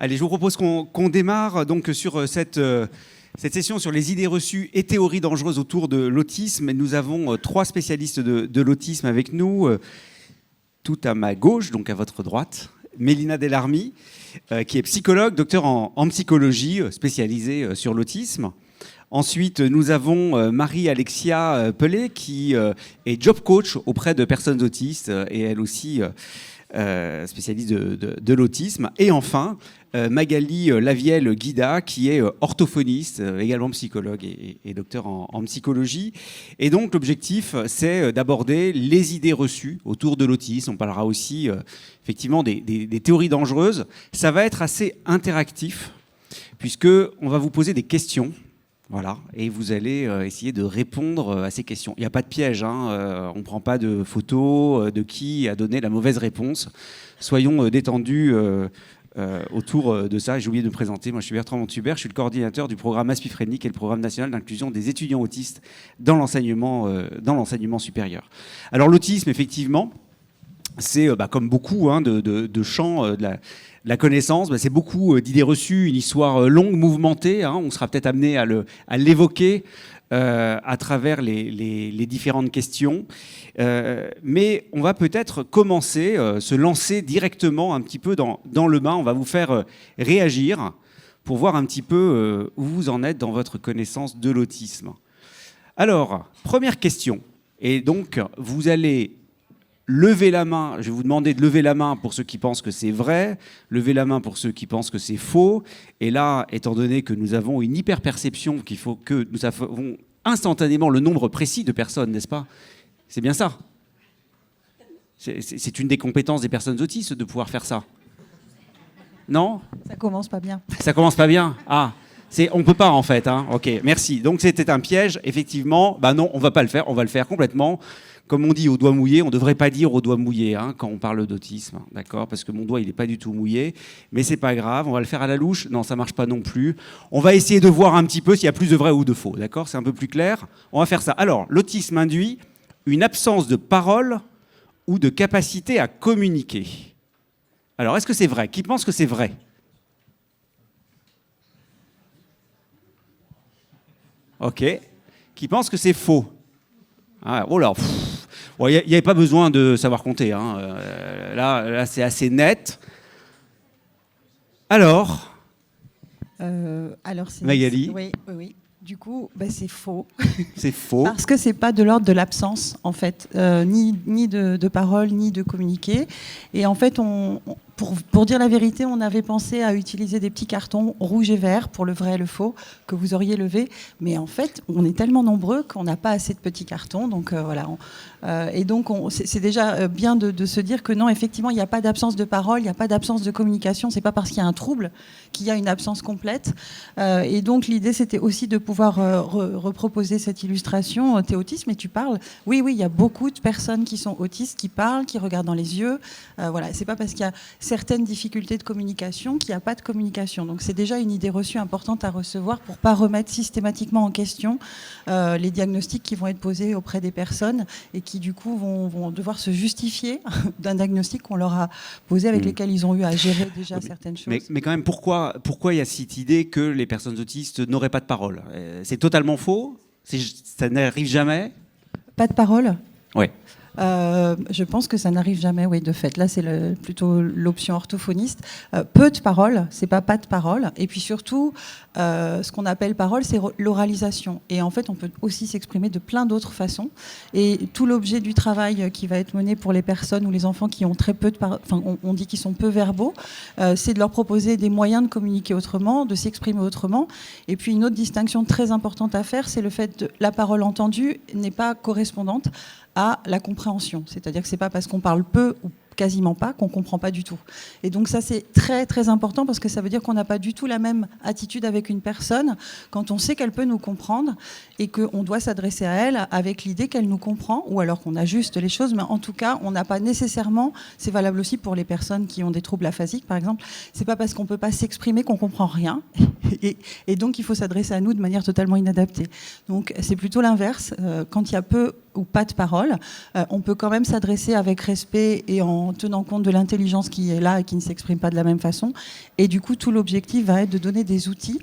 Allez, je vous propose qu'on démarre donc sur cette session sur les idées reçues et théories dangereuses autour de l'autisme. Nous avons trois spécialistes de l'autisme avec nous, tout à ma gauche, donc à votre droite. Mélina Delarmy, qui est psychologue, docteur en psychologie, spécialisée sur l'autisme. Ensuite, nous avons Marie-Alexia Pellet, qui est job coach auprès de personnes autistes et elle aussi spécialiste de l'autisme. Et enfin, Magali Lavielle-Guida, qui est orthophoniste, également psychologue et docteur en psychologie. Et donc, l'objectif, c'est d'aborder les idées reçues autour de l'autisme. On parlera aussi, effectivement, des théories dangereuses. Ça va être assez interactif, puisqu'on va vous poser des questions. Voilà, et vous allez essayer de répondre à ces questions. Il n'y a pas de piège, hein, on ne prend pas de photos de qui a donné la mauvaise réponse. Soyons détendus autour de ça. J'ai oublié de me présenter, moi je suis Bertrand Montubert, je suis le coordinateur du programme Aspifreni, qui est le programme national d'inclusion des étudiants autistes dans l'enseignement supérieur. Alors l'autisme, effectivement, c'est comme beaucoup de champs de la connaissance, c'est beaucoup d'idées reçues, une histoire longue, mouvementée. On sera peut-être amené à l'évoquer à travers les différentes questions. Mais on va peut-être commencer, se lancer directement un petit peu dans le bain. On va vous faire réagir pour voir un petit peu où vous en êtes dans votre connaissance de l'autisme. Alors, première question. Et donc, vous allez lever la main, je vais vous demander de lever la main pour ceux qui pensent que c'est vrai, lever la main pour ceux qui pensent que c'est faux. Et là, étant donné que nous avons une hyper-perception, qu'il faut que nous savons instantanément le nombre précis de personnes, n'est-ce pas? C'est bien ça? C'est une des compétences des personnes autistes de pouvoir faire ça. Non? Ça commence pas bien. Ça commence pas bien? Ah, on ne peut pas en fait. Ok, merci. Donc c'était un piège, effectivement. Non, on ne va pas le faire, on va le faire complètement. Comme on dit au doigt mouillé, on ne devrait pas dire au doigt mouillé quand on parle d'autisme, d'accord? Parce que mon doigt, il n'est pas du tout mouillé. Mais c'est pas grave, on va le faire à la louche. Non, ça ne marche pas non plus. On va essayer de voir un petit peu s'il y a plus de vrai ou de faux, d'accord? C'est un peu plus clair. On va faire ça. Alors, l'autisme induit une absence de parole ou de capacité à communiquer. Alors, est-ce que c'est vrai? Qui pense que c'est vrai? Ok. Qui pense que c'est faux? Oh là, il n'y avait pas besoin de savoir compter. Là, c'est assez net. Alors Magali. Oui. Du coup, c'est faux. C'est faux. Parce que c'est pas de l'ordre de l'absence, en fait, ni de parole, ni de communiquer. Et en fait, pour dire la vérité, on avait pensé à utiliser des petits cartons rouges et verts pour le vrai et le faux que vous auriez levé. Mais en fait, on est tellement nombreux qu'on n'a pas assez de petits cartons. Donc voilà. Et donc, c'est déjà bien de se dire que non, effectivement, il n'y a pas d'absence de parole, il n'y a pas d'absence de communication. C'est pas parce qu'il y a un trouble qu'il y a une absence complète. Et donc, l'idée, c'était aussi de pouvoir reproposer cette illustration. T'es autiste, mais tu parles. Oui, il y a beaucoup de personnes qui sont autistes, qui parlent, qui regardent dans les yeux. Voilà. C'est pas parce qu'il y a certaines difficultés de communication qu'il n'y a pas de communication. Donc c'est déjà une idée reçue importante à recevoir pour ne pas remettre systématiquement en question les diagnostics qui vont être posés auprès des personnes et qui du coup vont devoir se justifier d'un diagnostic qu'on leur a posé avec lesquels ils ont eu à gérer déjà certaines choses. Mais quand même, pourquoi il y a cette idée que les personnes autistes n'auraient pas de parole? C'est totalement faux? Ça n'arrive jamais? Pas de parole? Oui. Je pense que ça n'arrive jamais, oui, de fait. Là, c'est plutôt l'option orthophoniste. Peu de paroles, c'est pas de paroles. Et puis surtout, ce qu'on appelle parole, c'est l'oralisation. Et en fait, on peut aussi s'exprimer de plein d'autres façons. Et tout l'objet du travail qui va être mené pour les personnes ou les enfants qui ont très peu de paroles, enfin, on dit qu'ils sont peu verbaux, c'est de leur proposer des moyens de communiquer autrement, de s'exprimer autrement. Et puis une autre distinction très importante à faire, c'est le fait que la parole entendue n'est pas correspondante à la compréhension. C'est-à-dire que c'est pas parce qu'on parle peu ou quasiment pas qu'on comprend pas du tout. Et donc ça, c'est très très important parce que ça veut dire qu'on n'a pas du tout la même attitude avec une personne quand on sait qu'elle peut nous comprendre et qu'on doit s'adresser à elle avec l'idée qu'elle nous comprend ou alors qu'on ajuste les choses, mais en tout cas, on n'a pas nécessairement, c'est valable aussi pour les personnes qui ont des troubles aphasiques par exemple, c'est pas parce qu'on peut pas s'exprimer qu'on comprend rien et donc il faut s'adresser à nous de manière totalement inadaptée. Donc c'est plutôt l'inverse, quand il y a peu ou pas de parole. On peut quand même s'adresser avec respect et en tenant compte de l'intelligence qui est là et qui ne s'exprime pas de la même façon. Et du coup, tout l'objectif va être de donner des outils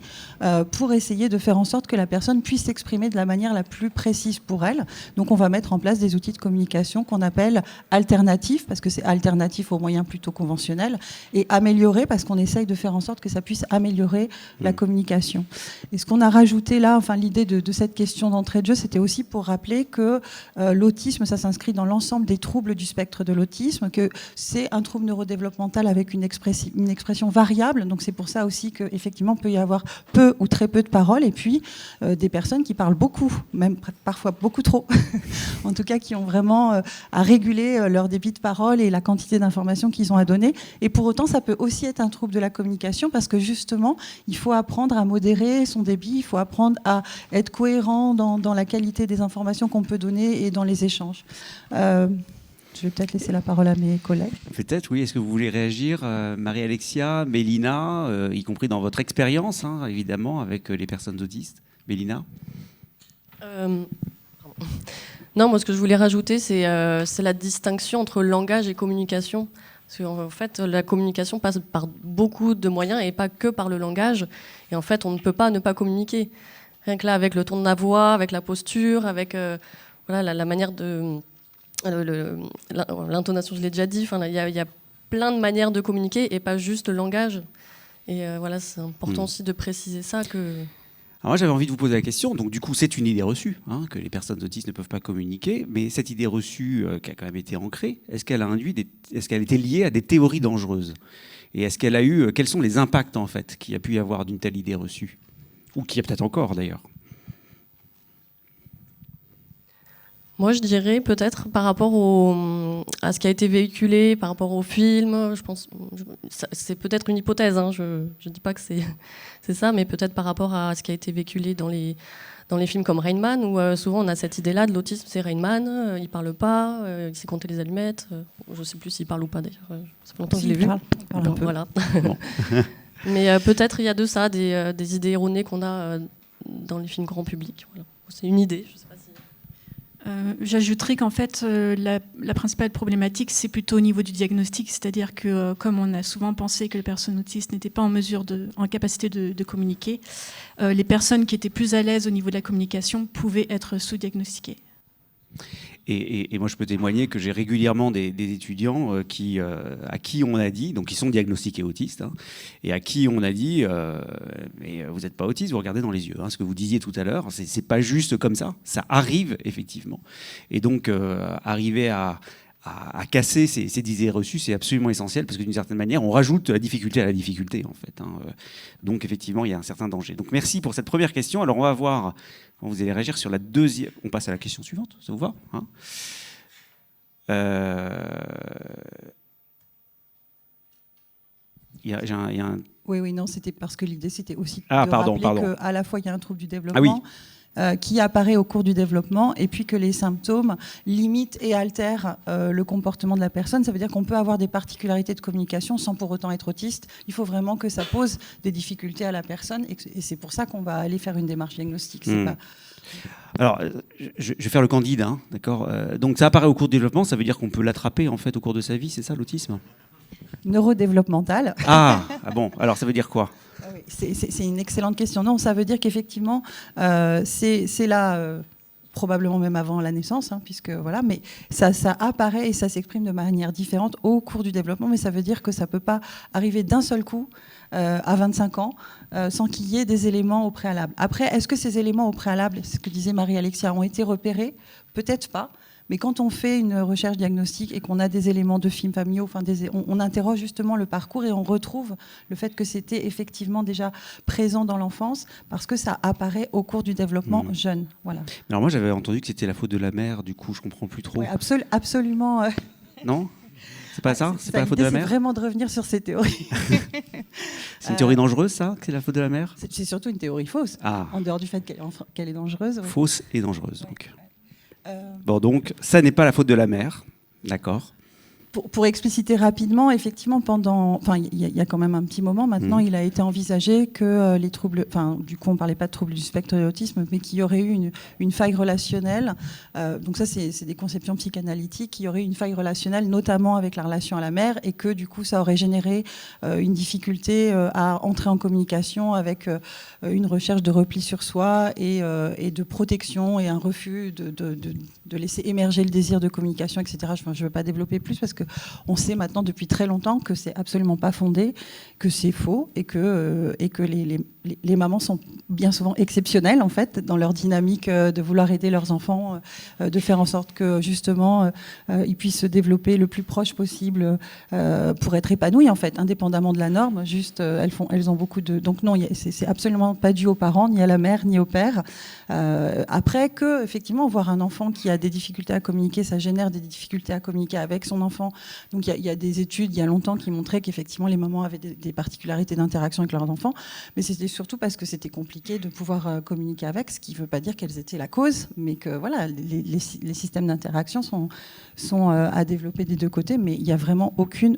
pour essayer de faire en sorte que la personne puisse s'exprimer de la manière la plus précise pour elle. Donc on va mettre en place des outils de communication qu'on appelle alternatifs, parce que c'est alternatif aux moyens plutôt conventionnels, et améliorés, parce qu'on essaye de faire en sorte que ça puisse améliorer la communication. Et ce qu'on a rajouté là, enfin l'idée de cette question d'entrée de jeu, c'était aussi pour rappeler que l'autisme, ça s'inscrit dans l'ensemble des troubles du spectre de l'autisme, que c'est un trouble neurodéveloppemental avec une expression variable, donc c'est pour ça aussi qu'effectivement peut y avoir peu ou très peu de paroles, et puis des personnes qui parlent beaucoup, même parfois beaucoup trop, en tout cas qui ont vraiment à réguler leur débit de parole et la quantité d'informations qu'ils ont à donner. Et pour autant, ça peut aussi être un trouble de la communication, parce que justement, il faut apprendre à modérer son débit, il faut apprendre à être cohérent dans la qualité des informations qu'on peut donner et dans les échanges. Je vais peut-être laisser la parole à mes collègues. Peut-être, oui. Est-ce que vous voulez réagir, Marie-Alexia, Mélina, y compris dans votre expérience, hein, évidemment, avec les personnes autistes. Mélina ? Non, moi, ce que je voulais rajouter, c'est la distinction entre langage et communication. Parce qu'en fait, la communication passe par beaucoup de moyens et pas que par le langage. Et en fait, on ne peut pas ne pas communiquer. Rien que là, avec le ton de la voix, avec la posture, avec voilà, la manière de... l'intonation, je l'ai déjà dit. Il y a plein de manières de communiquer et pas juste le langage. Et voilà, c'est important aussi de préciser ça. Alors moi, j'avais envie de vous poser la question. Donc, du coup, c'est une idée reçue, hein, que les personnes autistes ne peuvent pas communiquer. Mais cette idée reçue qui a quand même été ancrée, est-ce qu'elle était liée à des théories dangereuses ? Et est-ce qu'elle a eu... quels sont les impacts, en fait, qu'il y a pu y avoir d'une telle idée reçue ? Ou qu'il y a peut-être encore, d'ailleurs. Moi, je dirais peut-être par rapport à ce qui a été véhiculé, par rapport au film, je pense, c'est peut-être une hypothèse, hein, je ne dis pas que c'est ça, mais peut-être par rapport à ce qui a été véhiculé dans les films comme Rain Man, où souvent on a cette idée-là de l'autisme, c'est Rain Man, il ne parle pas, il sait compter les allumettes, je ne sais plus s'il parle ou pas d'ailleurs, ça fait longtemps que je l'ai vu. Il parle un peu. Voilà. Bon. Mais peut-être il y a de ça, des idées erronées qu'on a dans les films grand public. Voilà. C'est une idée, je ne sais pas si... J'ajouterais qu'en fait, la principale problématique, c'est plutôt au niveau du diagnostic, c'est-à-dire que comme on a souvent pensé que les personnes autistes n'étaient pas en capacité de communiquer, les personnes qui étaient plus à l'aise au niveau de la communication pouvaient être sous-diagnostiquées. Et moi, je peux témoigner que j'ai régulièrement des étudiants à qui on a dit, donc ils sont diagnostiqués autistes, hein, et à qui on a dit mais vous n'êtes pas autiste, vous regardez dans les yeux. Hein, ce que vous disiez tout à l'heure, c'est pas juste comme ça. Ça arrive effectivement. Et donc arriver à casser ces idées reçues, c'est absolument essentiel, parce que d'une certaine manière, on rajoute la difficulté à la difficulté, en fait. Hein. Donc, effectivement, il y a un certain danger. Donc, merci pour cette première question. Alors, on va voir, vous allez réagir sur la deuxième. On passe à la question suivante, ça vous va, hein? Oui, non, c'était parce que l'idée, c'était aussi de pardon. rappeler qu'à la fois, il y a un trouble du développement, qui apparaît au cours du développement, et puis que les symptômes limitent et altèrent le comportement de la personne. Ça veut dire qu'on peut avoir des particularités de communication sans pour autant être autiste. Il faut vraiment que ça pose des difficultés à la personne, et c'est pour ça qu'on va aller faire une démarche diagnostique. C'est pas... Alors, je vais faire le candide, hein, d'accord. Donc, ça apparaît au cours du développement, ça veut dire qu'on peut l'attraper en fait au cours de sa vie, c'est ça l'autisme ? Neurodéveloppemental. Ah bon, alors ça veut dire quoi ? C'est une excellente question. Non, ça veut dire qu'effectivement, c'est là, probablement même avant la naissance, hein, puisque voilà, mais ça apparaît et ça s'exprime de manière différente au cours du développement, mais ça veut dire que ça ne peut pas arriver d'un seul coup à 25 ans sans qu'il y ait des éléments au préalable. Après, est-ce que ces éléments au préalable, ce que disait Marie-Alexia, ont été repérés ? Peut-être pas. Mais quand on fait une recherche diagnostique et qu'on a des éléments de films familiaux, on interroge justement le parcours et on retrouve le fait que c'était effectivement déjà présent dans l'enfance, parce que ça apparaît au cours du développement jeune. Voilà. Alors moi, j'avais entendu que c'était la faute de la mère, du coup, je comprends plus trop. Oui, absolument. Non ? C'est pas ça ? C'est pas la faute de la mère ? C'est vraiment de revenir sur ces théories. C'est une théorie dangereuse, ça, que c'est la faute de la mère ? C'est surtout une théorie fausse, en dehors du fait qu'elle est dangereuse. Oui. Fausse et dangereuse, donc. Bon, donc, ça n'est pas la faute de la mère, d'accord. Pour expliciter rapidement, effectivement, il y a quand même un petit moment maintenant, il a été envisagé que les troubles, du coup, on parlait pas de troubles du spectre de l'autisme, mais qu'il y aurait eu une faille relationnelle. Donc ça, c'est des conceptions psychanalytiques. Il y aurait eu une faille relationnelle, notamment avec la relation à la mère, et que du coup, ça aurait généré une difficulté à entrer en communication avec une recherche de repli sur soi et de protection et un refus de laisser émerger le désir de communication, etc. Je ne veux pas développer plus parce qu'on sait maintenant depuis très longtemps que c'est absolument pas fondé, que c'est faux et que les mamans sont bien souvent exceptionnelles en fait dans leur dynamique de vouloir aider leurs enfants, de faire en sorte que justement ils puissent se développer le plus proche possible pour être épanouis en fait, indépendamment de la norme. Juste elles ont beaucoup de... Donc non, c'est absolument pas dû aux parents, ni à la mère, ni au père. Après que effectivement voir un enfant qui a des difficultés à communiquer, ça génère des difficultés à communiquer avec son enfant. Donc il y a des études il y a longtemps qui montraient qu'effectivement les mamans avaient des particularités d'interaction avec leurs enfants, mais c'était surtout parce que c'était compliqué de pouvoir communiquer avec, ce qui ne veut pas dire qu'elles étaient la cause, mais que voilà, les systèmes d'interaction sont à développer des deux côtés, mais il n'y a vraiment aucune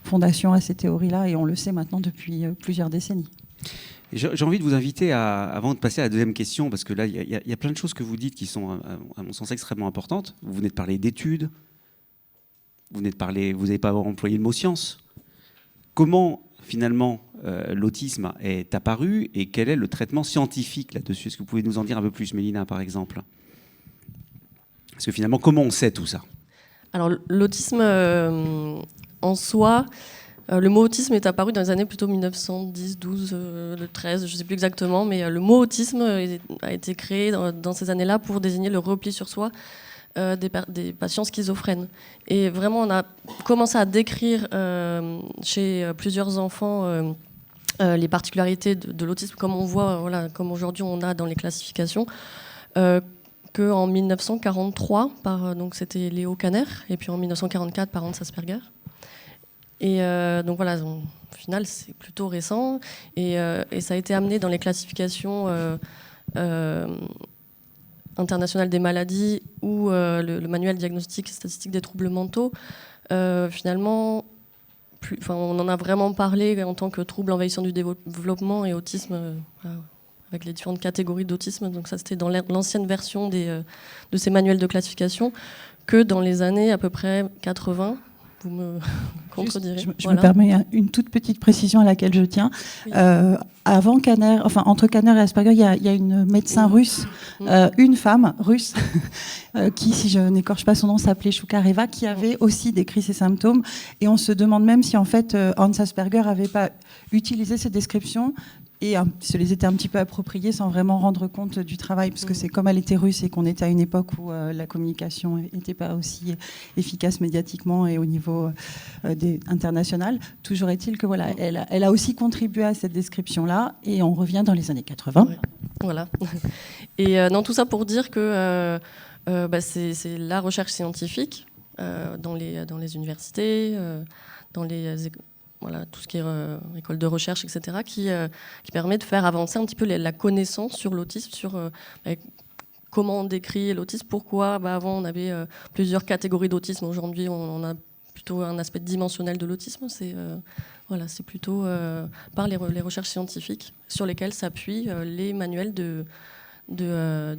fondation à ces théories-là, et on le sait maintenant depuis plusieurs décennies. J'ai envie de vous inviter, avant de passer à la deuxième question, parce que là, il y a plein de choses que vous dites qui sont, à mon sens, extrêmement importantes. Vous venez de parler d'études, vous n'avez pas employé le mot science. Comment, finalement, l'autisme est apparu et quel est le traitement scientifique là-dessus? Est-ce que vous pouvez nous en dire un peu plus, Mélina, par exemple? Parce que finalement, comment on sait tout ça? Alors, l'autisme en soi... le mot autisme est apparu dans les années plutôt 1910, 12, 13, je ne sais plus exactement, mais le mot autisme a été créé dans ces années-là pour désigner le repli sur soi des patients schizophrènes. Et vraiment, on a commencé à décrire chez plusieurs enfants les particularités de l'autisme, comme on voit, comme aujourd'hui on a dans les classifications, qu'en 1943, donc c'était Léo Kanner, et puis en 1944 par Hans Asperger. Et donc voilà, au final, c'est plutôt récent. Et ça a été amené dans les classifications internationales des maladies ou le manuel diagnostique et statistique des troubles mentaux. Finalement, on en a vraiment parlé en tant que trouble envahissant du développement et autisme, avec les différentes catégories d'autisme. Donc ça, c'était dans l'ancienne version de ces manuels de classification, que dans les années à peu près 80. Vous me contredirez. Je me permets une toute petite précision à laquelle je tiens. Oui. Avant Kanner, entre Kanner et Asperger, il y a une médecin russe, une femme russe, qui, si je n'écorche pas son nom, s'appelait Choukareva, qui avait aussi décrit ces symptômes. Et on se demande même si en fait Hans Asperger n'avait pas utilisé ces descriptions et se les était un petit peu appropriées sans vraiment rendre compte du travail, parce que c'est comme elle était russe et qu'on était à une époque où la communication n'était pas aussi efficace médiatiquement et au niveau international. Toujours est-il que voilà, elle a aussi contribué à cette description-là, et on revient dans les années 80. Ouais. Voilà. Et tout ça pour dire que c'est la recherche scientifique dans les universités, dans les tout ce qui est école de recherche, etc., qui permet de faire avancer un petit peu la connaissance sur l'autisme, sur comment on décrit l'autisme, pourquoi avant on avait plusieurs catégories d'autisme, aujourd'hui on a plutôt un aspect dimensionnel de l'autisme, c'est plutôt par les recherches scientifiques sur lesquelles s'appuient les manuels de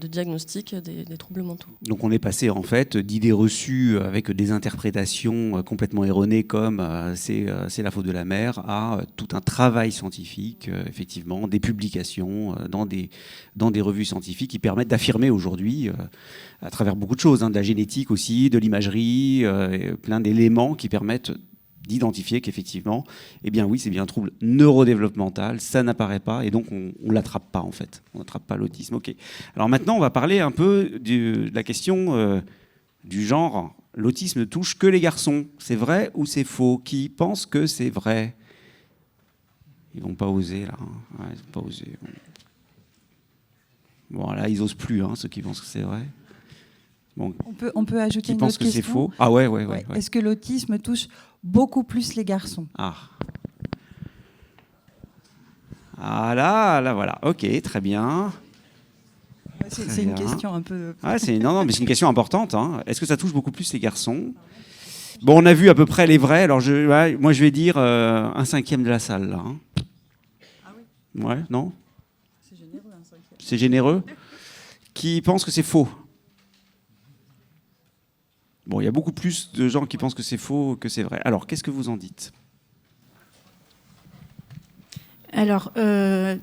diagnostic des troubles mentaux. Donc on est passé en fait d'idées reçues avec des interprétations complètement erronées comme c'est la faute de la mère, à tout un travail scientifique, effectivement, des publications dans des revues scientifiques qui permettent d'affirmer aujourd'hui, à travers beaucoup de choses, de la génétique aussi, de l'imagerie, plein d'éléments qui permettent d'identifier qu'effectivement, eh bien oui, c'est bien un trouble neurodéveloppemental, ça n'apparaît pas, et donc on l'attrape pas en fait. On n'attrape pas l'autisme. Ok. Alors maintenant, on va parler un peu de la question du genre. L'autisme ne touche que les garçons. C'est vrai ou c'est faux? Qui pense que c'est vrai? Ils vont pas oser là. Ouais, ils vont pas oser. Bon là, ils osent plus, ceux qui pensent que c'est vrai. Bon. On peut ajouter une autre question. Qui pense que c'est faux? Ah ouais. Est-ce que l'autisme touche beaucoup plus les garçons? Ah là, voilà. Ok, très bien. C'est une question un peu... mais c'est une question importante. Est-ce que ça touche beaucoup plus les garçons? Bon, on a vu à peu près les vrais. Alors, moi, je vais dire 1/5 de la salle, là. Hein. Ah oui. Ouais, non ? C'est généreux, 1/5. C'est généreux ? Qui pense que c'est faux ? Bon, il y a beaucoup plus de gens qui pensent que c'est faux que c'est vrai. Alors, qu'est-ce que vous en dites ? Alors,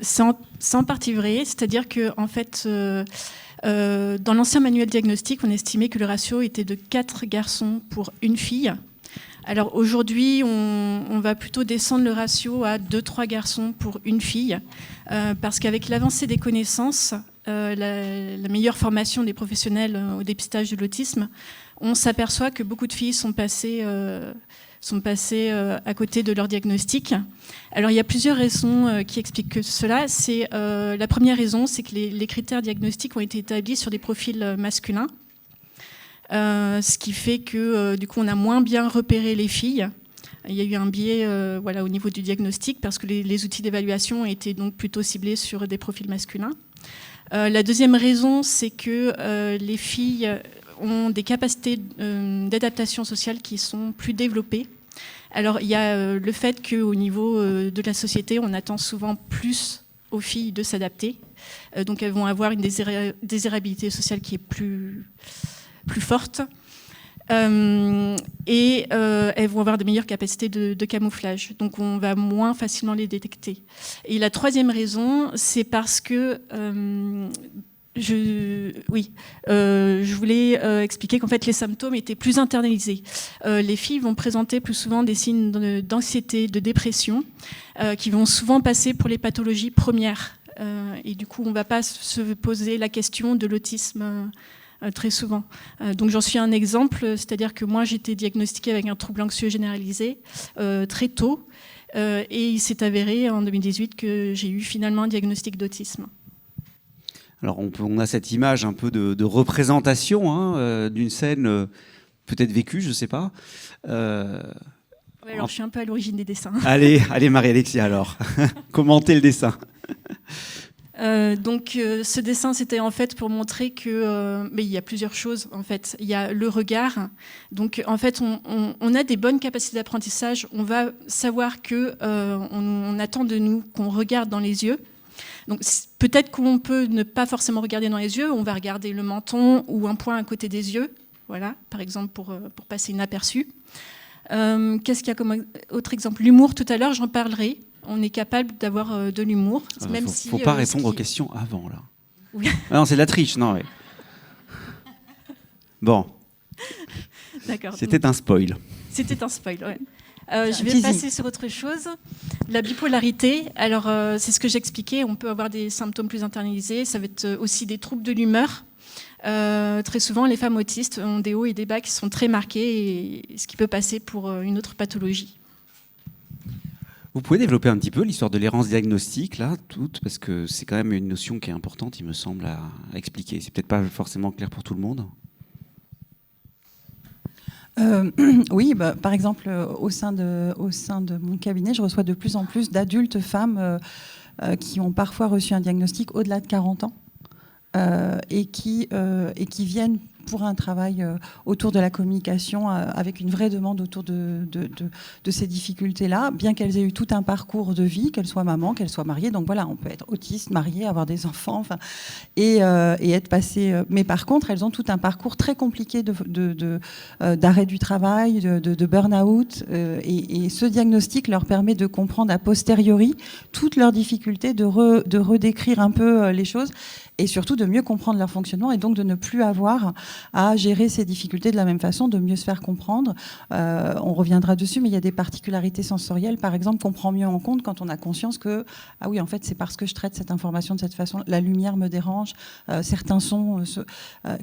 c'est en partie vrai, c'est-à-dire que en fait, dans l'ancien manuel diagnostic, on estimait que le ratio était de 4 garçons pour une fille. Alors aujourd'hui, on va plutôt descendre le ratio à 2-3 garçons pour une fille, parce qu'avec l'avancée des connaissances, la meilleure formation des professionnels au dépistage de l'autisme, on s'aperçoit que beaucoup de filles sont passées à côté de leur diagnostic. Alors il y a plusieurs raisons qui expliquent cela. La première raison, c'est que les critères diagnostiques ont été établis sur des profils masculins, ce qui fait que du coup on a moins bien repéré les filles. Il y a eu un biais au niveau du diagnostic parce que les outils d'évaluation étaient donc plutôt ciblés sur des profils masculins. La deuxième raison, c'est que les filles ont des capacités d'adaptation sociale qui sont plus développées. Alors, il y a le fait qu'au niveau de la société, on attend souvent plus aux filles de s'adapter. Donc, elles vont avoir une désirabilité sociale qui est plus forte. Et elles vont avoir de meilleures capacités de camouflage. Donc, on va moins facilement les détecter. Et la troisième raison, c'est parce que... je voulais expliquer qu'en fait les symptômes étaient plus internalisés. Les filles vont présenter plus souvent des signes d'anxiété, de dépression, qui vont souvent passer pour les pathologies premières. Et du coup, on ne va pas se poser la question de l'autisme très souvent. Donc j'en suis un exemple, c'est-à-dire que moi j'étais diagnostiquée avec un trouble anxieux généralisé très tôt, et il s'est avéré en 2018 que j'ai eu finalement un diagnostic d'autisme. Alors on a cette image un peu de représentation d'une scène peut-être vécue, je ne sais pas. Ouais, alors je suis un peu à l'origine des dessins. Allez Marie-Alexia alors, commentez le dessin. Donc ce dessin, c'était en fait pour montrer que, mais il y a plusieurs choses en fait. Il y a le regard. Donc en fait, on a des bonnes capacités d'apprentissage. On va savoir que on attend de nous qu'on regarde dans les yeux. Donc peut-être qu'on peut ne pas forcément regarder dans les yeux. On va regarder le menton ou un point à côté des yeux. Voilà, par exemple pour passer inaperçu. Qu'est-ce qu'il y a comme autre exemple ? L'humour. Tout à l'heure, j'en parlerai. On est capable d'avoir de l'humour. Même si, faut pas répondre aux questions avant, là. Oui. Ah non, c'est de la triche, non. Ouais. Bon. D'accord. C'était un spoil. C'était un spoil, ouais. Je vais passer sur autre chose. La bipolarité, alors c'est ce que j'expliquais, on peut avoir des symptômes plus internalisés, ça va être aussi des troubles de l'humeur. Très souvent, les femmes autistes ont des hauts et des bas qui sont très marqués, et ce qui peut passer pour une autre pathologie. Vous pouvez développer un petit peu l'histoire de l'errance diagnostique, là, parce que c'est quand même une notion qui est importante, il me semble, à expliquer. C'est peut-être pas forcément clair pour tout le monde. Oui, par exemple, au sein de mon cabinet, je reçois de plus en plus d'adultes femmes qui ont parfois reçu un diagnostic au-delà de 40 ans et qui viennent pour un travail autour de la communication avec une vraie demande autour de ces difficultés-là, bien qu'elles aient eu tout un parcours de vie, qu'elles soient mamans, qu'elles soient mariées. Donc voilà, on peut être autiste, mariée, avoir des enfants, et être passé. Mais par contre, elles ont tout un parcours très compliqué d'arrêt du travail, de burn-out. Et ce diagnostic leur permet de comprendre a posteriori toutes leurs difficultés, de redécrire un peu les choses, et surtout de mieux comprendre leur fonctionnement, et donc de ne plus avoir à gérer ces difficultés de la même façon, de mieux se faire comprendre. On reviendra dessus, mais il y a des particularités sensorielles, par exemple, qu'on prend mieux en compte quand on a conscience que, ah oui, en fait, c'est parce que je traite cette information de cette façon, la lumière me dérange, certains sons...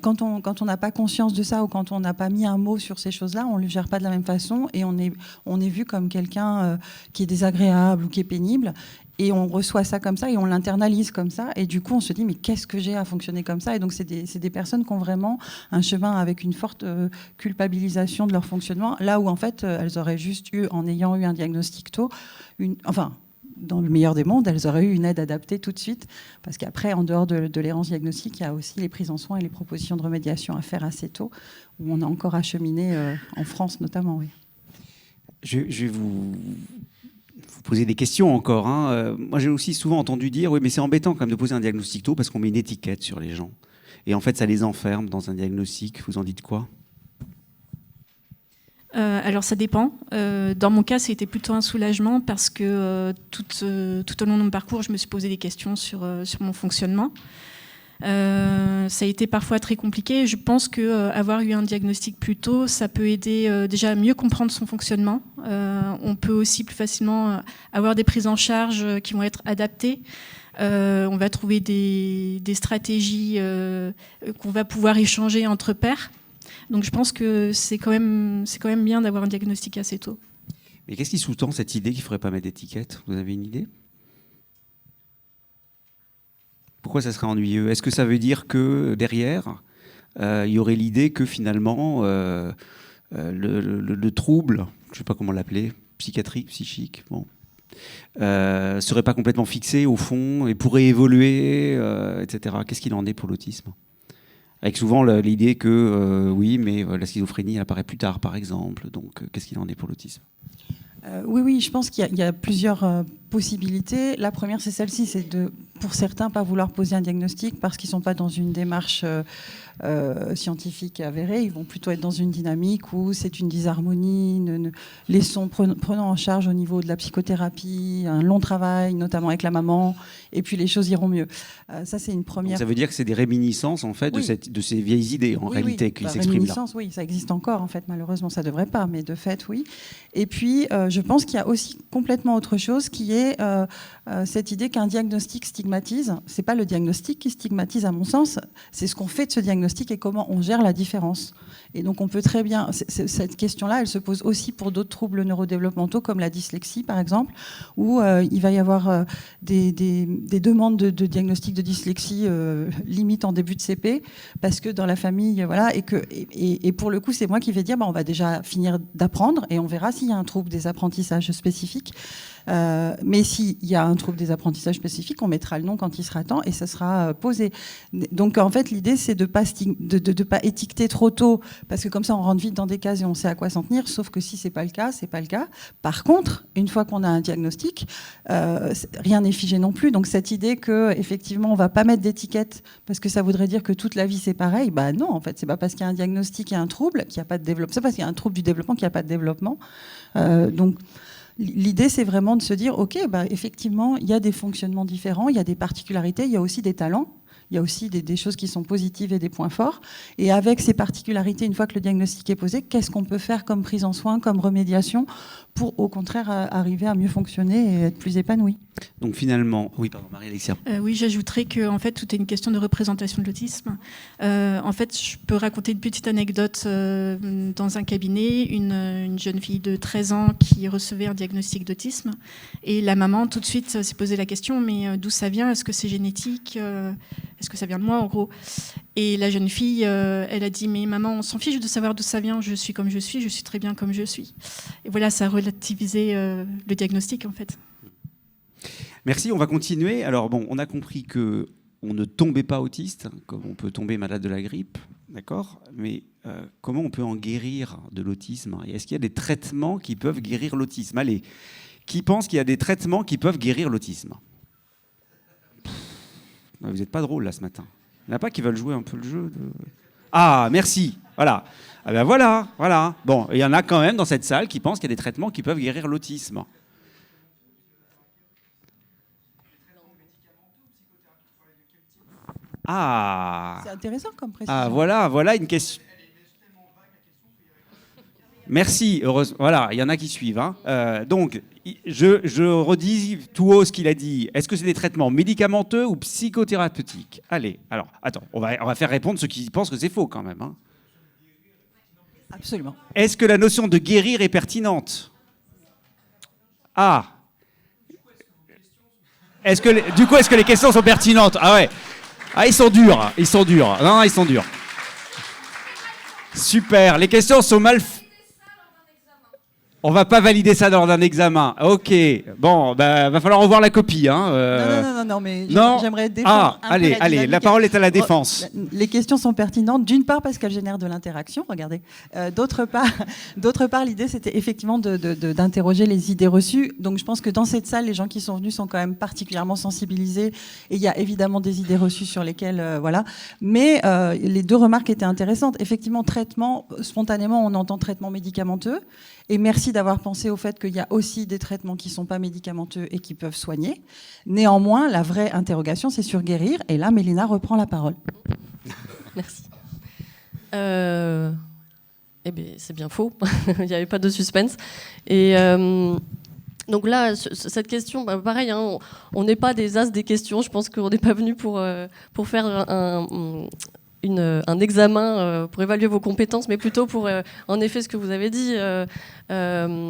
Quand on n'a pas conscience de ça, ou quand on n'a pas mis un mot sur ces choses-là, on ne le gère pas de la même façon, et on est vu comme quelqu'un qui est désagréable ou qui est pénible. Et on reçoit ça comme ça et on l'internalise comme ça. Et du coup, on se dit, mais qu'est-ce que j'ai à fonctionner comme ça ? Et donc, c'est des personnes qui ont vraiment un chemin avec une forte culpabilisation de leur fonctionnement, là où, en fait, elles auraient juste eu, en ayant eu un diagnostic tôt, dans le meilleur des mondes, elles auraient eu une aide adaptée tout de suite, parce qu'après, en dehors de l'errance diagnostique, il y a aussi les prises en soins et les propositions de remédiation à faire assez tôt, où on a encore à cheminer, en France notamment. Oui. Je vais vous poser des questions encore. Moi, j'ai aussi souvent entendu dire, oui, mais c'est embêtant quand même de poser un diagnostic tôt, parce qu'on met une étiquette sur les gens. Et en fait, ça les enferme dans un diagnostic. Vous en dites quoi ? Alors ça dépend. Dans mon cas, c'était plutôt un soulagement parce que tout au long de mon parcours, je me suis posé des questions sur mon fonctionnement. Ça a été parfois très compliqué. Je pense qu'avoir eu un diagnostic plus tôt, ça peut aider déjà à mieux comprendre son fonctionnement. On peut aussi plus facilement avoir des prises en charge qui vont être adaptées. On va trouver des stratégies qu'on va pouvoir échanger entre pairs. Donc je pense que c'est quand même bien d'avoir un diagnostic assez tôt. Mais qu'est-ce qui sous-tend cette idée qu'il ne faudrait pas mettre d'étiquette ? Vous avez une idée ? Pourquoi ça serait ennuyeux ? Est-ce que ça veut dire que derrière, il y aurait l'idée que finalement, le trouble, je ne sais pas comment l'appeler, psychiatrique, psychique, bon, serait pas complètement fixé au fond et pourrait évoluer, etc. Qu'est-ce qu'il en est pour l'autisme ? Avec souvent l'idée que oui, mais la schizophrénie elle apparaît plus tard, par exemple. Donc, qu'est-ce qu'il en est pour l'autisme ? Oui, je pense qu'il y a plusieurs possibilités. La première, c'est celle-ci, c'est pour certains, pas vouloir poser un diagnostic parce qu'ils ne sont pas dans une démarche scientifique avérée. Ils vont plutôt être dans une dynamique où c'est une disharmonie, prenant en charge au niveau de la psychothérapie, un long travail, notamment avec la maman, et puis les choses iront mieux. Ça, c'est une première... Donc ça veut dire que c'est des réminiscences, en fait, oui. de ces vieilles idées, en réalité, qui s'expriment là. Oui, ça existe encore, en fait. Malheureusement, ça ne devrait pas, mais de fait, oui. Et puis, je pense qu'il y a aussi complètement autre chose qui est cette idée qu'un diagnostic stigmatise. Ce n'est pas le diagnostic qui stigmatise, à mon sens, c'est ce qu'on fait de ce diagnostic et comment on gère la différence. Et donc, on peut très bien... Cette question-là, elle se pose aussi pour d'autres troubles neurodéveloppementaux, comme la dyslexie, par exemple, où il va y avoir des demandes de diagnostic de dyslexie limite en début de CP, parce que dans la famille, voilà, et pour le coup, c'est moi qui vais dire, on va déjà finir d'apprendre, et on verra s'il y a un trouble des apprentissages spécifiques. Mais s'il y a un trouble des apprentissages spécifiques, on mettra le nom quand il sera temps et ça sera posé. Donc en fait, l'idée, c'est de ne pas étiqueter trop tôt, parce que comme ça, on rentre vite dans des cases et on sait à quoi s'en tenir, sauf que si ce n'est pas le cas, c'est pas le cas. Par contre, une fois qu'on a un diagnostic, rien n'est figé non plus. Donc cette idée qu'effectivement, on ne va pas mettre d'étiquette parce que ça voudrait dire que toute la vie, c'est pareil, non, en fait, ce n'est pas parce qu'il y a un diagnostic et un trouble qu'il n'y a pas de développement. C'est parce qu'il y a un trouble du développement qu'il n'y a pas de développement. Donc, l'idée, c'est vraiment de se dire, OK, effectivement, il y a des fonctionnements différents, il y a des particularités, il y a aussi des talents, il y a aussi des choses qui sont positives et des points forts. Et avec ces particularités, une fois que le diagnostic est posé, qu'est-ce qu'on peut faire comme prise en soin, comme remédiation, pour au contraire arriver à mieux fonctionner et être plus épanoui ? Donc finalement, oui, pardon, Marie-Alexia. Oui, j'ajouterais que en fait, tout est une question de représentation de l'autisme. En fait, je peux raconter une petite anecdote dans un cabinet, une jeune fille de 13 ans qui recevait un diagnostic d'autisme, et la maman tout de suite s'est posé la question, mais d'où ça vient ? Est-ce que c'est génétique ? Est-ce que ça vient de moi, en gros ? Et la jeune fille, elle a dit, mais maman, on s'en fiche de savoir d'où ça vient, je suis comme je suis très bien comme je suis. Et voilà, ça a relativisé le diagnostic, en fait. Merci, on va continuer. Alors bon, on a compris que on ne tombait pas autiste, comme on peut tomber malade de la grippe, d'accord ? Mais comment on peut en guérir de l'autisme ? Et est-ce qu'il y a des traitements qui peuvent guérir l'autisme ? Allez, qui pense qu'il y a des traitements qui peuvent guérir l'autisme ? Vous n'êtes pas drôle là ce matin. Il n'y en a pas qui veulent jouer un peu le jeu de... Ah, merci. Voilà. Ah ben voilà. Bon, il y en a quand même dans cette salle qui pensent qu'il y a des traitements qui peuvent guérir l'autisme. Ah. C'est intéressant comme précision. Ah, voilà une question. Merci, heureusement. Voilà, il y en a qui suivent. Donc, je redis tout haut ce qu'il a dit. Est-ce que c'est des traitements médicamenteux ou psychothérapeutiques ? Allez, alors, attends, on va faire répondre ceux qui pensent que c'est faux quand même. Absolument. Est-ce que la notion de guérir est pertinente ? Ah. Est-ce que les questions sont pertinentes ? Ah ouais. Ah, ils sont durs. Non, ils sont durs. Super. Les questions sont mal... On va pas valider ça lors d'un examen. Ok. Bon, bah, va falloir revoir la copie. Hein. Non, mais Non. j'aimerais défendre. Ah, allez, la parole est à la défense. Les questions sont pertinentes, d'une part parce qu'elles génèrent de l'interaction, regardez. D'autre part, l'idée c'était effectivement d'interroger les idées reçues. Donc je pense que dans cette salle, les gens qui sont venus sont quand même particulièrement sensibilisés. Et il y a évidemment des idées reçues sur lesquelles, voilà. Mais les deux remarques étaient intéressantes. Effectivement, traitement, spontanément, on entend traitement médicamenteux. Et merci d'avoir pensé au fait qu'il y a aussi des traitements qui ne sont pas médicamenteux et qui peuvent soigner. Néanmoins, la vraie interrogation, c'est sur guérir. Et là, Mélina reprend la parole. Merci. Eh bien, c'est bien faux. Il n'y avait pas de suspense. Et donc là, cette question, bah, pareil, hein, on n'est pas des as des questions. Je pense qu'on n'est pas venu pour faire un examen pour évaluer vos compétences, mais plutôt pour, en effet, ce que vous avez dit,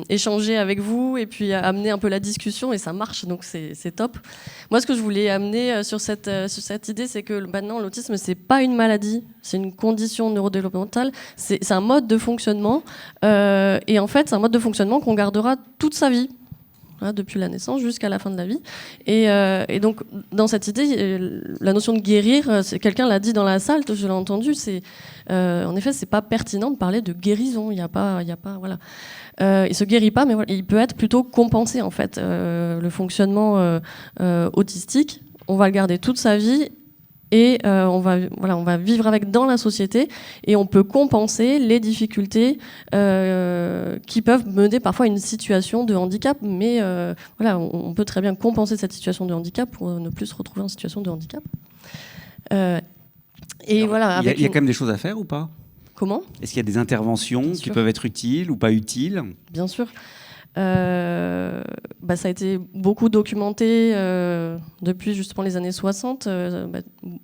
échanger avec vous et puis amener un peu la discussion, et ça marche, donc c'est top. Moi, ce que je voulais amener sur cette idée, c'est que maintenant, l'autisme, c'est pas une maladie, c'est une condition neurodéveloppementale, c'est un mode de fonctionnement, et en fait, c'est un mode de fonctionnement qu'on gardera toute sa vie. Voilà, depuis la naissance jusqu'à la fin de la vie. Et donc, dans cette idée, la notion de guérir, quelqu'un l'a dit dans la salle, je l'ai entendu, en effet, c'est pas pertinent de parler de guérison. Il y a pas, voilà. Il se guérit pas, mais voilà, il peut être plutôt compensé, en fait. Le fonctionnement autistique, on va le garder toute sa vie. Et on va vivre avec dans la société, et on peut compenser les difficultés qui peuvent mener parfois à une situation de handicap, mais voilà, on peut très bien compenser cette situation de handicap pour ne plus se retrouver en situation de handicap. Et voilà. Il y a quand même des choses à faire ou pas ? Comment ? Est-ce qu'il y a des interventions qui peuvent être utiles ou pas utiles ? Bien sûr. Ça a été beaucoup documenté depuis justement les années 60.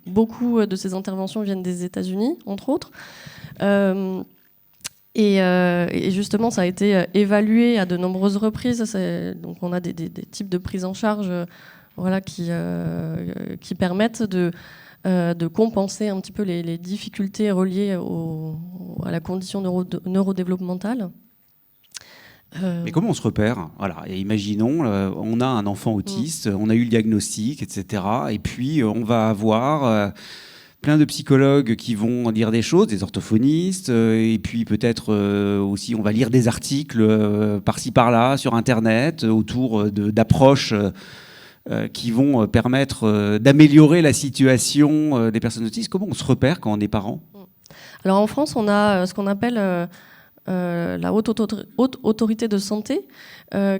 Beaucoup de ces interventions viennent des États-Unis, entre autres. Et justement, ça a été évalué à de nombreuses reprises. Donc, on a des types de prise en charge qui permettent de compenser un petit peu les difficultés reliées à la condition neurodéveloppementale. Mais comment on se repère ? Voilà. Et imaginons, on a un enfant autiste, on a eu le diagnostic, etc. Et puis, on va avoir plein de psychologues qui vont dire des choses, des orthophonistes, et puis peut-être aussi, on va lire des articles par-ci, par-là, sur Internet, autour d'approches qui vont permettre d'améliorer la situation des personnes autistes. Comment on se repère quand on est parent ? Alors, en France, on a ce qu'on appelle... la haute autorité de santé